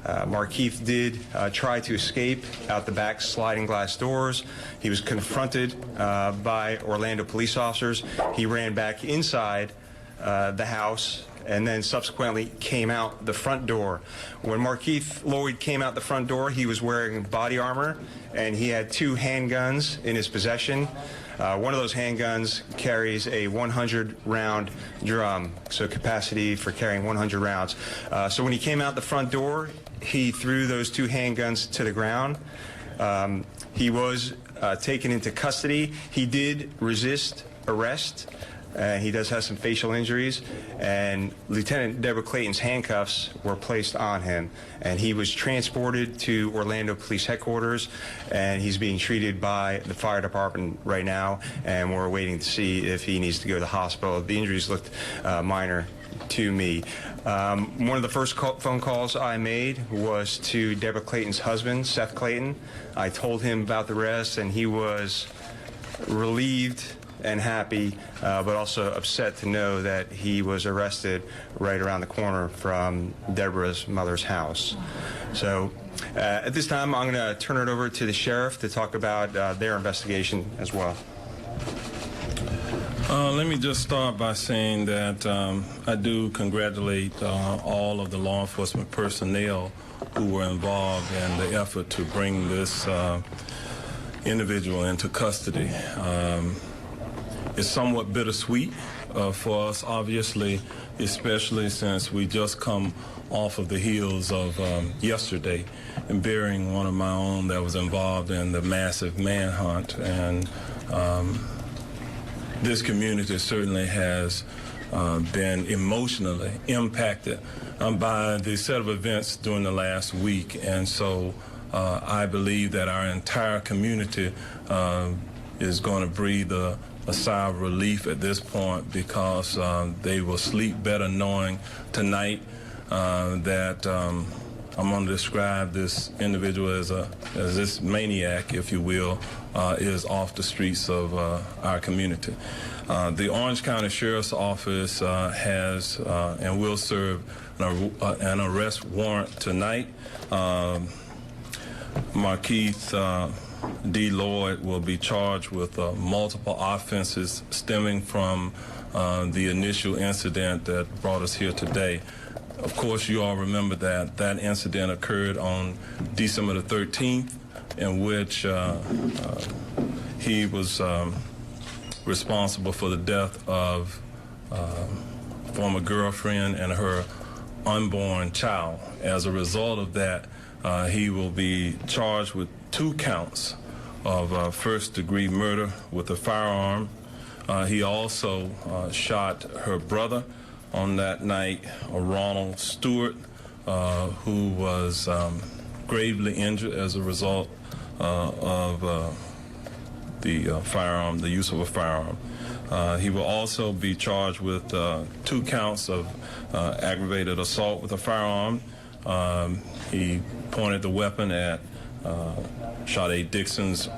Markeith did try to escape out the back sliding glass doors. He was confronted by Orlando police officers. He ran back inside the house and then subsequently came out the front door. When Markeith Lloyd came out the front door, he was wearing body armor and he had 2 handguns in his possession. One of those handguns carries a 100-round drum, so capacity for carrying 100 rounds. So when he came out the front door, he threw those 2 handguns to the ground. He was taken into custody. He did resist arrest. He does have some facial injuries, and Lieutenant Deborah Clayton's handcuffs were placed on him, and he was transported to Orlando Police Headquarters, and he's being treated by the fire department right now, and we're waiting to see if he needs to go to the hospital. The injuries looked minor to me. One of the first phone calls I made was to Deborah Clayton's husband, Seth Clayton. I told him about the arrest, and he was relieved and happy, but also upset to know that he was arrested right around the corner from Deborah's mother's house. So at this time, I'm going to turn it over to the sheriff to talk about their investigation as well. Let me just start by saying that I do congratulate all of the law enforcement personnel who were involved in the effort to bring this individual into custody. It's somewhat bittersweet for us, obviously, especially since we just come off of the heels of yesterday and burying one of my own that was involved in the massive manhunt. And this community certainly has been emotionally impacted by the set of events during the last week. And so I believe that our entire community is going to breathe a sigh of relief at this point, because they will sleep better knowing tonight that I'm going to describe this individual as this maniac, if you will, is off the streets of our community. The Orange County Sheriff's Office has and will serve an arrest warrant tonight. Markeith D. Lloyd will be charged with multiple offenses stemming from the initial incident that brought us here today. Of course, you all remember that that incident occurred on December the 13th, in which he was responsible for the death of former girlfriend and her unborn child. As a result of that, He will be charged with 2 counts of first-degree murder with a firearm. He also shot her brother on that night, Ronald Stewart, who was gravely injured as a result of the firearm, the use of a firearm. He will also be charged with 2 counts of aggravated assault with a firearm. He pointed the weapon at Sade Dixon's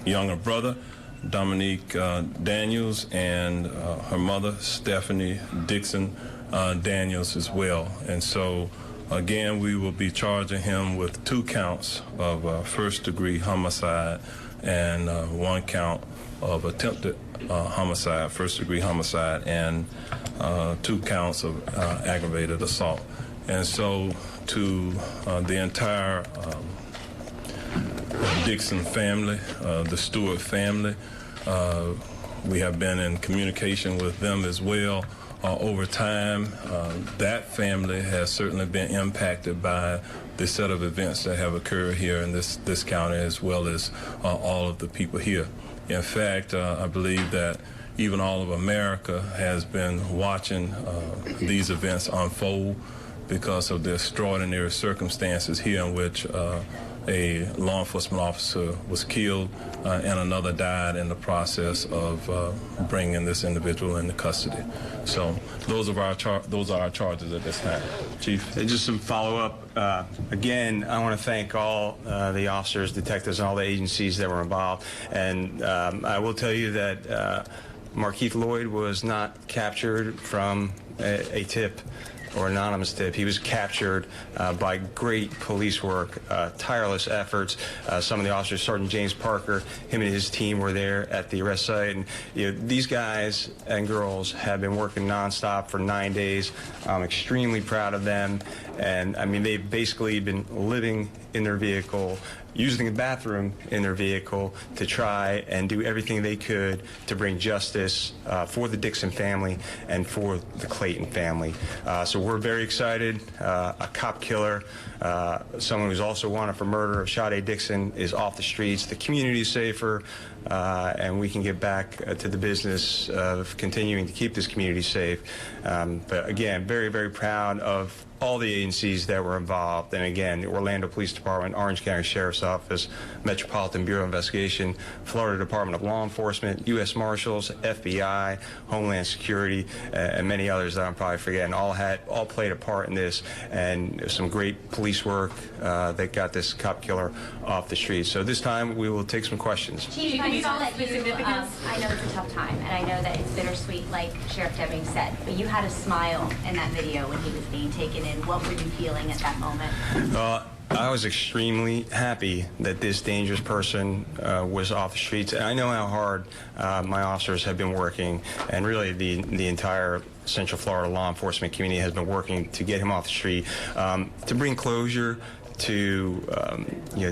younger brother, Dominique Daniels, and her mother, Stephanie Dixon Daniels, as well. And so, again, we will be charging him with 2 counts of first-degree homicide and 1 count of attempted homicide, first-degree homicide, and 2 counts of aggravated assault. And so, to the entire Dixon family, the Stewart family, we have been in communication with them as well over time. That family has certainly been impacted by the set of events that have occurred here in this county, as well as all of the people here. In fact, I believe that even all of America has been watching these events unfold because of the extraordinary circumstances here in which a law enforcement officer was killed and another died in the process of bringing this individual into custody. So those are our charges at this time. Chief? Just some follow-up. Again, I want to thank all the officers, detectives, and all the agencies that were involved. And I will tell you that Markeith Lloyd was not captured from a tip or anonymous tip. He was captured by great police work, tireless efforts. Some of the officers, Sergeant James Parker, him and his team were there at the arrest site. And these guys and girls have been working nonstop for 9 days. I'm extremely proud of them. And I mean, they've basically been living in their vehicle, using the bathroom in their vehicle to try and do everything they could to bring justice for the Dixon family and for the Clayton family. So we're very excited. A cop killer, someone who's also wanted for murder of Sade Dixon, is off the streets. The community's safer, and we can get back to the business of continuing to keep this community safe. But again, very, very proud of all the agencies that were involved. And again, the Orlando Police Department, Orange County Sheriff's Office, Metropolitan Bureau of Investigation, Florida Department of Law Enforcement, U.S. Marshals, FBI, Homeland Security, and many others that I'm probably forgetting, all played a part in this. And some great police work that got this cop killer off the streets. So this time we will take some questions. Chief, I saw that you, I know it's a tough time, and I know that it's bittersweet, like Sheriff Deming said, but you had a smile in that video when he was being taken in. What were you feeling at that moment? I was extremely happy that this dangerous person was off the streets. And I know how hard my officers have been working, and really the entire Central Florida law enforcement community has been working to get him off the street, to bring closure to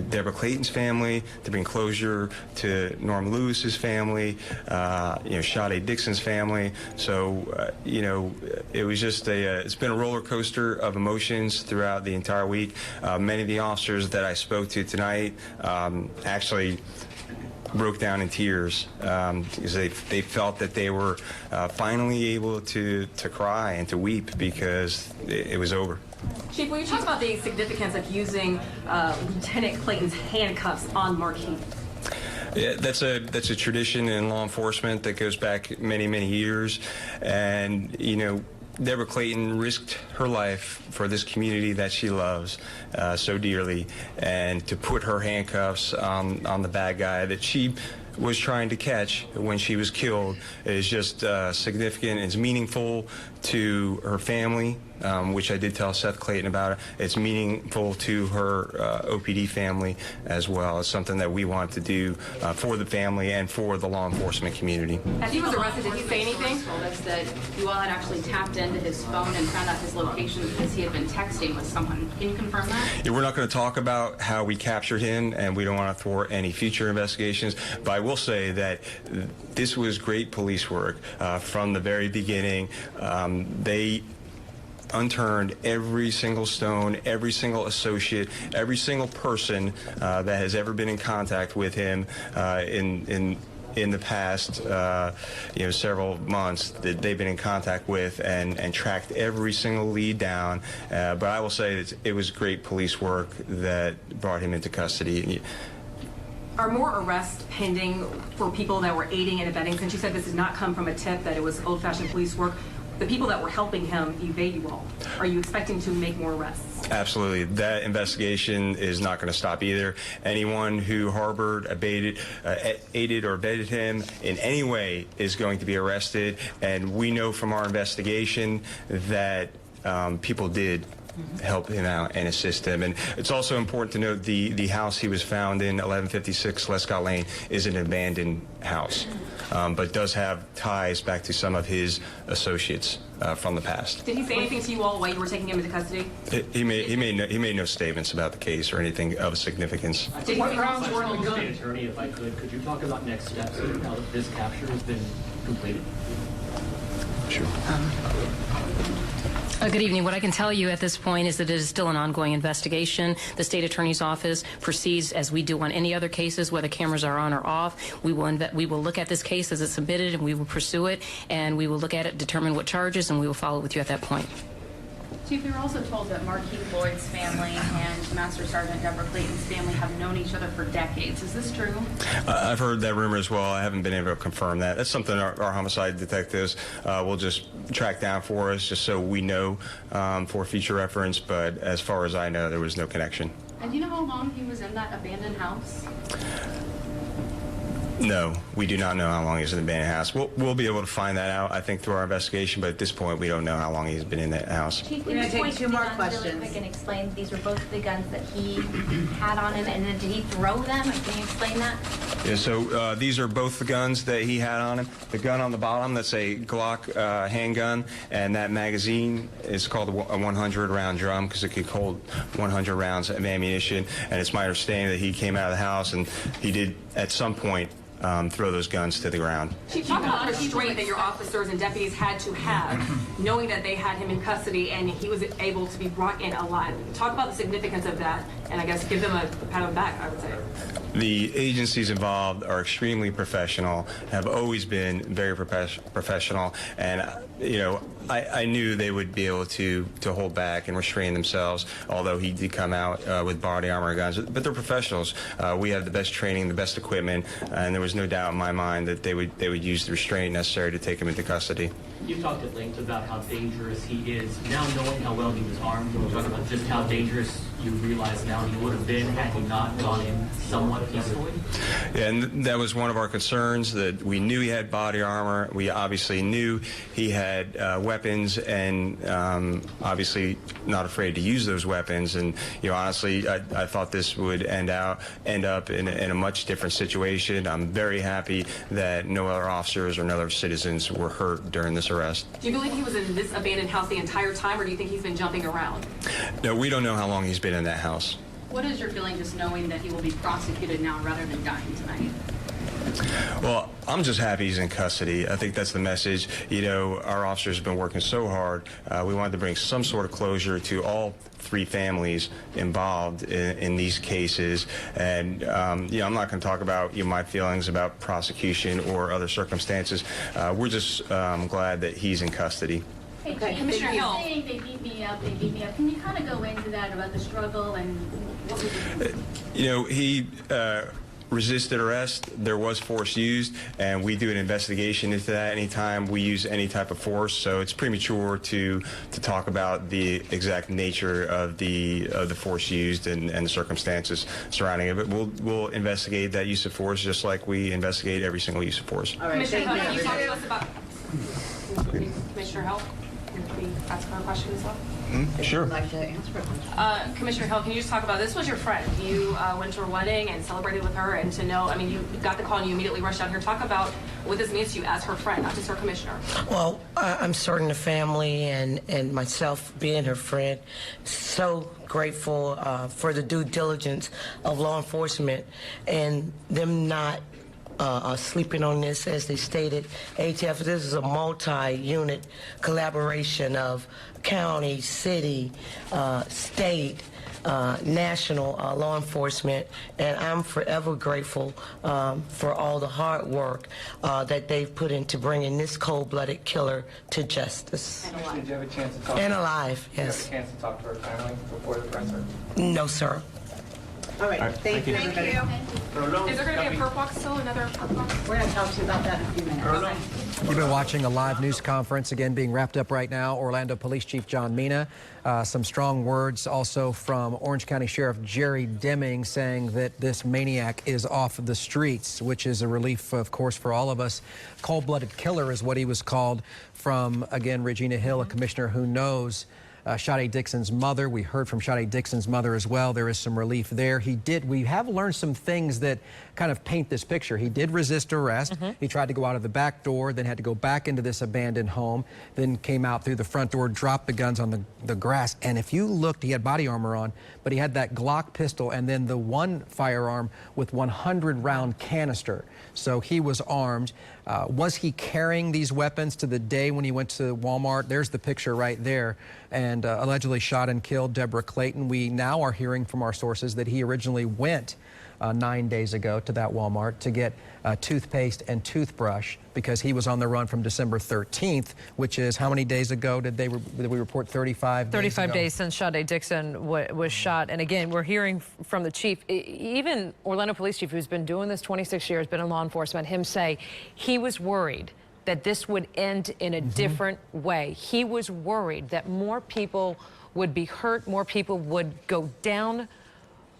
Deborah Clayton's family, to bring closure to Norm Lewis's family, Sade Dixon's family. So it was just it's been a roller coaster of emotions throughout the entire week. Many of the officers that I spoke to tonight actually broke down in tears because they felt that they were finally able to cry and to weep because it was over. Chief, will you talk about the significance of using Lieutenant Clayton's handcuffs on Markeith? Yeah, that's a tradition in law enforcement that goes back many, many years, and Deborah Clayton risked her life for this community that she loves so dearly, and to put her handcuffs on the bad guy that she was trying to catch when she was killed is just significant. It's meaningful to her family, which I did tell Seth Clayton about it. It's meaningful to her OPD family as well. It's something that we want to do for the family and for the law enforcement community. As he was arrested, did he say anything? Told us that you all had actually tapped into his phone and found out his location because he had been texting with someone. Can you confirm that? Yeah, we're not going to talk about how we captured him, and we don't want to thwart any future investigations, but I will say that this was great police work from the very beginning. They unturned every single stone, every single associate, every single person that has ever been in contact with him in the past, several months that they've been in contact with, and tracked every single lead down. But I will say that it was great police work that brought him into custody. Are more arrests pending for people that were aiding and abetting? Since you said this did not come from a tip, that it was old-fashioned police work, the people that were helping him evade you all, are you expecting to make more arrests? Absolutely. That investigation is not going to stop either. Anyone who harbored, aided, or abetted him in any way is going to be arrested. And we know from our investigation that people did help him out and assist him. And it's also important to note the house he was found in, 1156 Lescott Lane, is an abandoned house, but does have ties back to some of his associates from the past. Did he say anything to you all while you were taking him into custody? He made no statements about the case or anything of significance. What grounds were on the gun? State Attorney, if I could you talk about next steps now that this capture has been completed? Sure. Good evening. What I can tell you at this point is that it is still an ongoing investigation. The State Attorney's Office proceeds as we do on any other cases, whether cameras are on or off. We will look at this case as it's submitted, and we will pursue it, and we will look at it, determine what charges, and we will follow with you at that point. Chief, we were also told that Markeith Lloyd's family and Master Sergeant Deborah Clayton's family have known each other for decades. Is this true? I've heard that rumor as well. I haven't been able to confirm that. That's something our homicide detectives will just track down for us, just so we know for future reference. But as far as I know, there was no connection. And do you know how long he was in that abandoned house? No, we do not know how long he's in the abandoned house. We'll be able to find that out, I think, through our investigation, but at this point, we don't know how long he's been in that house. Chief, can you take two more questions really quick and explain? These were both the guns that he had on him, and then did he throw them? Can you explain that? Yeah, so these are both the guns that he had on him. The gun on the bottom, that's a Glock handgun, and that magazine is called a 100-round drum because it could hold 100 rounds of ammunition. And it's my understanding that he came out of the house and he did, at some point, throw those guns to the ground. Chief, talk about the restraint that your officers and deputies had to have, knowing that they had him in custody and he was able to be brought in alive. Talk about the significance of that, and I guess give them a pat on the back, I would say. The agencies involved are extremely professional, have always been very professional, and I knew they would be able to hold back and restrain themselves, although he did come out with body armor and guns. But they're professionals. We have the best training, the best equipment, and there was no doubt in my mind that they would use the restraint necessary to take him into custody. You've talked at length about how dangerous he is. Now knowing how well he was armed, we'll talk about just how dangerous you realize now he would have been had he not gone in somewhat peacefully. Yeah, and that was one of our concerns, that we knew he had body armor. We obviously knew he had weapons, and obviously not afraid to use those weapons. And honestly, I thought this would end up in a much different situation. I'm very happy that no other officers or no other citizens were hurt during this arrest. Do you believe he was in this abandoned house the entire time, or do you think he's been jumping around? No, we don't know how long he's been in that house. What is your feeling just knowing that he will be prosecuted now rather than dying tonight? Well, I'm just happy he's in custody. I think that's the message. Our officers have been working so hard. We wanted to bring some sort of closure to all three families involved in these cases. And, I'm not going to talk about my feelings about prosecution or other circumstances. We're just glad that he's in custody. Hey, Commissioner Hill. Saying they beat me up. Can you kind of go into that about the struggle and what was it? He resisted arrest. There was force used, and we do an investigation into that anytime we use any type of force. So it's premature to talk about the exact nature of the force used and the circumstances surrounding it. But we'll investigate that use of force just like we investigate every single use of force. All right, Commissioner Hill, can you talk to us about Commissioner Hill? Can we ask her a question as well? Sure. I'd like to answer it. Commissioner Hill, can you just talk about, this was your friend. You went to her wedding and celebrated with her, and to know, you got the call and you immediately rushed out here. Talk about what this means to you as her friend, not just her commissioner. Well, I'm certain the family and myself being her friend, so grateful for the due diligence of law enforcement and them not sleeping on this, as they stated. ATF, this is a multi-unit collaboration of county, city, state, national law enforcement, and I'm forever grateful for all the hard work that they've put into bringing this cold-blooded killer to justice. Did you have a chance to talk? And alive, yes. Did you have a chance to talk to her family before the presser? No, sir. All right, thank you. Is there going to be a perp walk still? Another perp walk? We're going to talk to you about that in a few minutes. Okay. You've been watching a live news conference, again being wrapped up right now. Orlando Police Chief John Mina. Some strong words also from Orange County Sheriff Jerry Deming saying that this maniac is off the streets, which is a relief, of course, for all of us. Cold-blooded killer is what he was called from, again, Regina Hill, a commissioner who knows Sade Dixon's mother. We heard from Sade Dixon's mother as well. There is some relief there. We have learned some things that kind of paint this picture. He did resist arrest. He tried to go out of the back door, then had to go back into this abandoned home, then came out through the front door, dropped the guns on the grass. And if you looked, he had body armor on, but he had that Glock pistol and then the one firearm with 100-round canister. So he was armed. Was he carrying these weapons to the day when he went to Walmart? There's the picture right there. And allegedly shot and killed Deborah Clayton. We now are hearing from our sources that he originally went 9 days ago to that Walmart to get toothpaste and toothbrush because he was on the run from December 13th, which is how many days ago did we report? 35 days 35 ago? days since Sade Dixon was shot. And again, we're hearing from the chief, even Orlando Police Chief, who's been doing this 26 years, been in law enforcement, him say he was worried that this would end in a different way. He was worried that more people would be hurt, more people would go down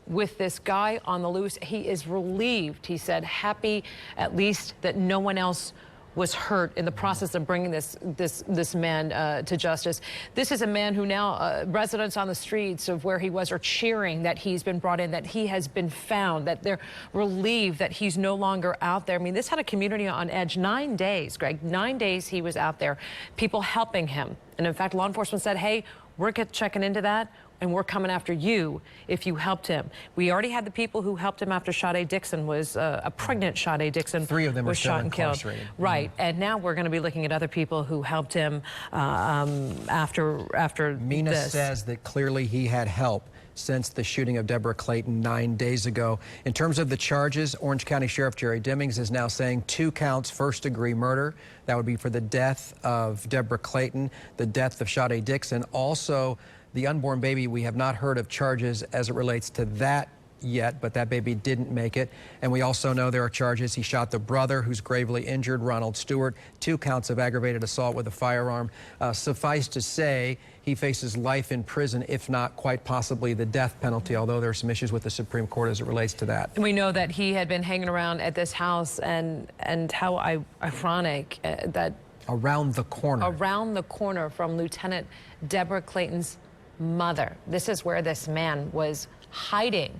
with this guy on the loose. He is relieved, he said, happy at least that no one else was hurt in the process of bringing this man to justice. This is a man who now residents on the streets of where he was are cheering that he's been brought in, that he has been found, that they're relieved that he's no longer out there. I mean, this had a community on edge. 9 days, Greg, 9 days he was out there, people helping him. And in fact, law enforcement said, hey, we're checking into that, and we're coming after you if you helped him. We already had the people who helped him after Sade Dixon was a pregnant Sade Dixon. 3 of them was are still shot and killed. incarcerated. Right, and now we're going to be looking at other people who helped him after Mina this. says that clearly he had help since the shooting of Deborah Clayton 9 days ago. In terms of the charges, Orange County Sheriff Jerry Demings is now saying 2 counts first-degree murder. That would be for the death of Deborah Clayton, the death of Sade Dixon. Also, the unborn baby, we have not heard of charges as it relates to that yet, but that baby didn't make it. And we also know there are charges. He shot the brother who's gravely injured, Ronald Stewart, 2 counts of aggravated assault with a firearm. Suffice to say, he faces life in prison, if not quite possibly the death penalty, although there are some issues with the Supreme Court as it relates to that. And we know that he had been hanging around at this house, and how ironic that around the corner from Lieutenant Deborah Clayton's mother. This is where this man was hiding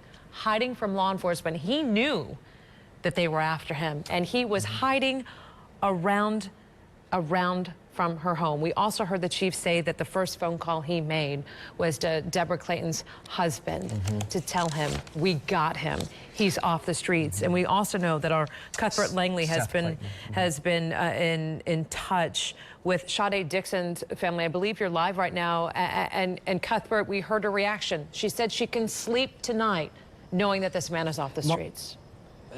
from law enforcement. He knew that they were after him, and he was hiding around from her home. We also heard the chief say that the first phone call he made was to Deborah Clayton's husband to tell him, we got him. He's off the streets. And we also know that our Cuthbert Langley has been in touch with Sade Dixon's family. I believe you're live right now. And Cuthbert, we heard her reaction. She said she can sleep tonight knowing that this man is off the streets.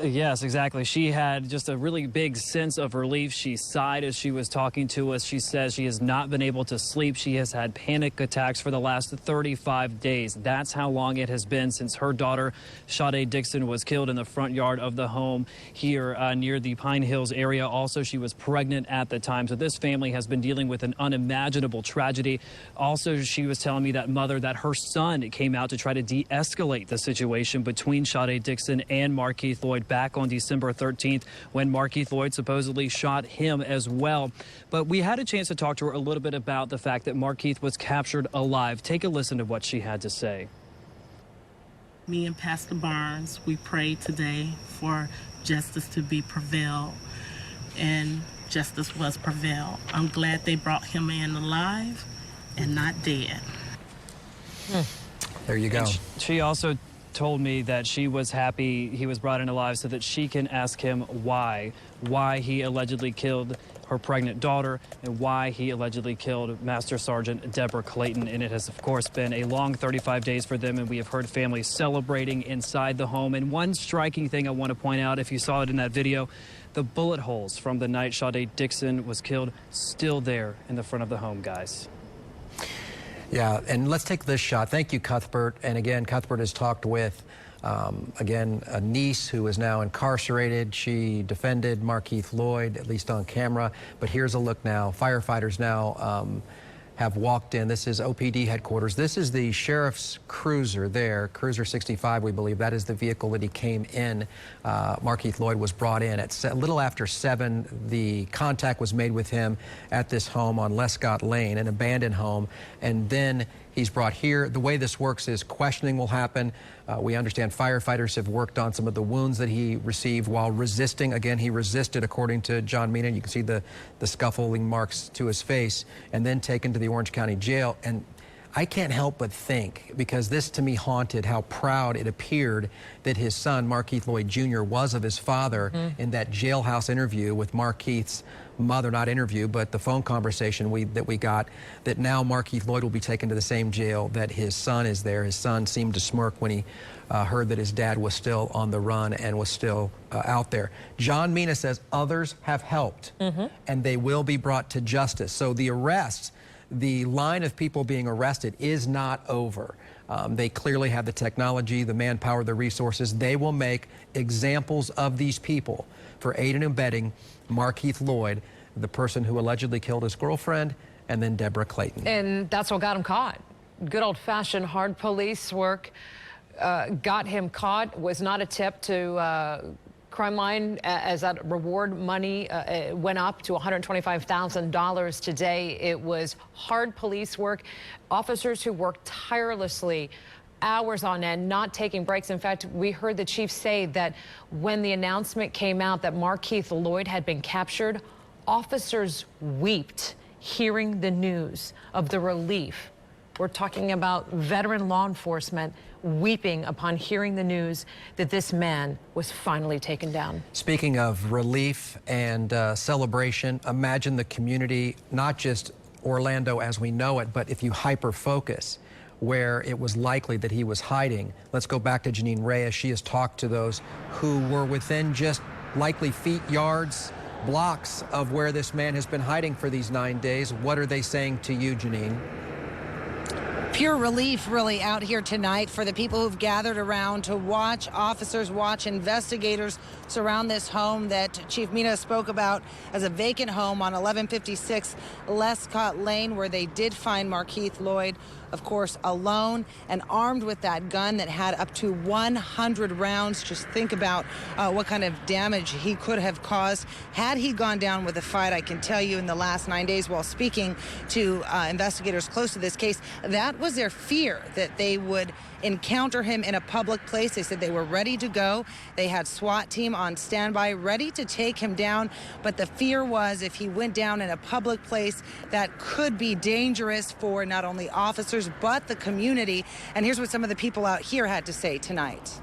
Yes, exactly. She had just a really big sense of relief. She sighed as she was talking to us. She says she has not been able to sleep. She has had panic attacks for the last 35 days. That's how long it has been since her daughter, Sade Dixon, was killed in the front yard of the home here near the Pine Hills area. Also, she was pregnant at the time. So this family has been dealing with an unimaginable tragedy. Also, she was telling me, that mother, that her son came out to try to de-escalate the situation between Sade Dixon and Markeith Lloyd back on December 13th when Markeith Lloyd supposedly shot him as well. But we had a chance to talk to her a little bit about the fact that Markeith was captured alive. Take a listen to what she had to say. Me and Pastor Barnes, we prayed today for justice to be prevailed, and justice was prevailed. I'm glad they brought him in alive and not dead. There you go. She also told me that she was happy he was brought in alive so that she can ask him why he allegedly killed her pregnant daughter and why he allegedly killed Master Sergeant Deborah Clayton. And it has, of course, been a long 35 days for them, and we have heard families celebrating inside the home. And one striking thing I want to point out, if you saw it in that video, the bullet holes from the night Sade Dixon was killed still there in the front of the home, guys. Yeah, and let's take this shot. Thank you, Cuthbert. And again, Cuthbert has talked with, again, a niece who is now incarcerated. She defended Markeith Lloyd, at least on camera. But here's a look now. Firefighters now have walked in. This is OPD headquarters. This is the sheriff's cruiser there, Cruiser 65, we believe. That is the vehicle that he came in. Markeith Lloyd was brought in at a little after 7. The contact was made with him at this home on Lescott Lane, an abandoned home, and then he's brought here. The way this works is questioning will happen. We understand firefighters have worked on some of the wounds that he received while resisting. Again, he resisted, according to John Mina. You can see the scuffling marks to his face, and then taken to the Orange County Jail. And I can't help but think, because this to me haunted how proud it appeared that his son, Markeith Lloyd Jr., was of his father in that jailhouse interview with Markeith's mother, not interview, but the phone conversation that we got, that now Markeith Lloyd will be taken to the same jail that his son is there. His son seemed to smirk when he heard that his dad was still on the run and was still out there. John Mina says others have helped, and they will be brought to justice. So the arrests, the line of people being arrested is not over. They clearly have the technology, the manpower, the resources. They will make examples of these people for aiding and abetting Markeith Lloyd, the person who allegedly killed his girlfriend, and then Deborah Clayton. And that's what got him caught. Good old-fashioned hard police work got him caught. Was not a tip to crime line, as that reward money went up to $125,000 today. It was hard police work. Officers who worked tirelessly, hours on end, not taking breaks. In fact, we heard the chief say that when the announcement came out that Markeith Lloyd had been captured, officers wept hearing the news of the relief. We're talking about veteran law enforcement weeping upon hearing the news that this man was finally taken down. Speaking of relief and celebration, imagine the community, not just Orlando as we know it, but if you hyper-focus where it was likely that he was hiding. Let's go back to Janine Reyes. She has talked to those who were within just likely feet, yards, blocks of where this man has been hiding for these 9 days. What are they saying to you, Janine? Pure relief really out here tonight for the people who've gathered around to watch officers, watch investigators surround this home that Chief Mina spoke about as a vacant home on 1156 Lescott Lane, where they did find Markeith Lloyd, of course, alone and armed with that gun that had up to 100 rounds. Just think about what kind of damage he could have caused had he gone down with a fight. I can tell you in the last 9 days, while speaking to investigators close to this case, that was their fear, that they would encounter him in a public place. They said they were ready to go. They had SWAT team on standby, ready to take him down. But the fear was if he went down in a public place, that could be dangerous for not only officers, but the community. And here's what some of the people out here had to say tonight.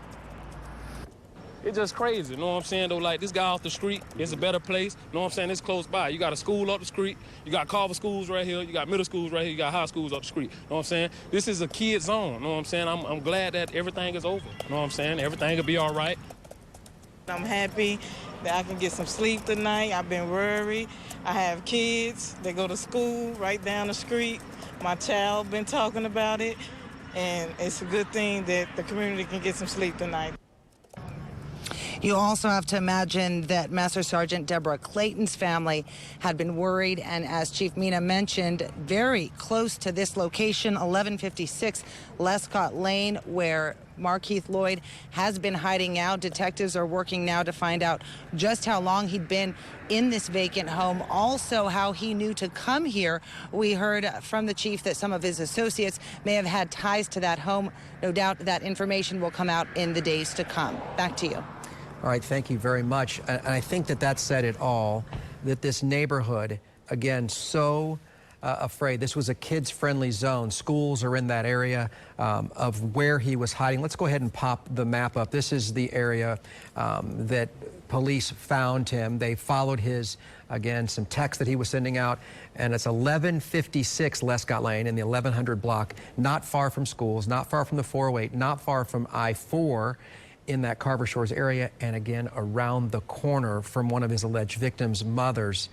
It's just crazy, you know what I'm saying, though? Like, this guy off the street, it's a better place, you know what I'm saying? It's close by. You got a school up the street, you got Carver schools right here, you got middle schools right here, you got high schools up the street, you know what I'm saying? This is a kid zone, you know what I'm saying? I'm glad that everything is over, you know what I'm saying? Everything will be all right. I'm happy that I can get some sleep tonight. I've been worried. I have kids that go to school right down the street. My child been talking about it, and it's a good thing that the community can get some sleep tonight. You also have to imagine that Master Sergeant Deborah Clayton's family had been worried, and as Chief Mina mentioned, very close to this location, 1156 Lescott Lane, where Markeith Lloyd has been hiding out. Detectives are working now to find out just how long he'd been in this vacant home, also how he knew to come here. We heard from the chief that some of his associates may have had ties to that home. No doubt that information will come out in the days to come. Back to you. All right, thank you very much. And I think that said it all, that this neighborhood, again, so afraid. This was a kids-friendly zone. Schools are in that area of where he was hiding. Let's go ahead and pop the map up. This is the area that police found him. They followed his, again, some text that he was sending out, and it's 1156 Lescott Lane in the 1100 block, not far from schools, not far from the 408, not far from I-4 in that Carver Shores area, and again, around the corner from one of his alleged victims' mothers,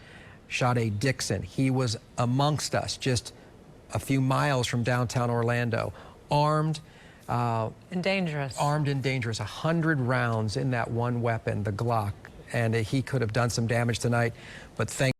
Sade Dixon. He was amongst us just a few miles from downtown Orlando, armed, and dangerous. Armed and dangerous. 100 rounds in that one weapon, the Glock. And he could have done some damage tonight, but thank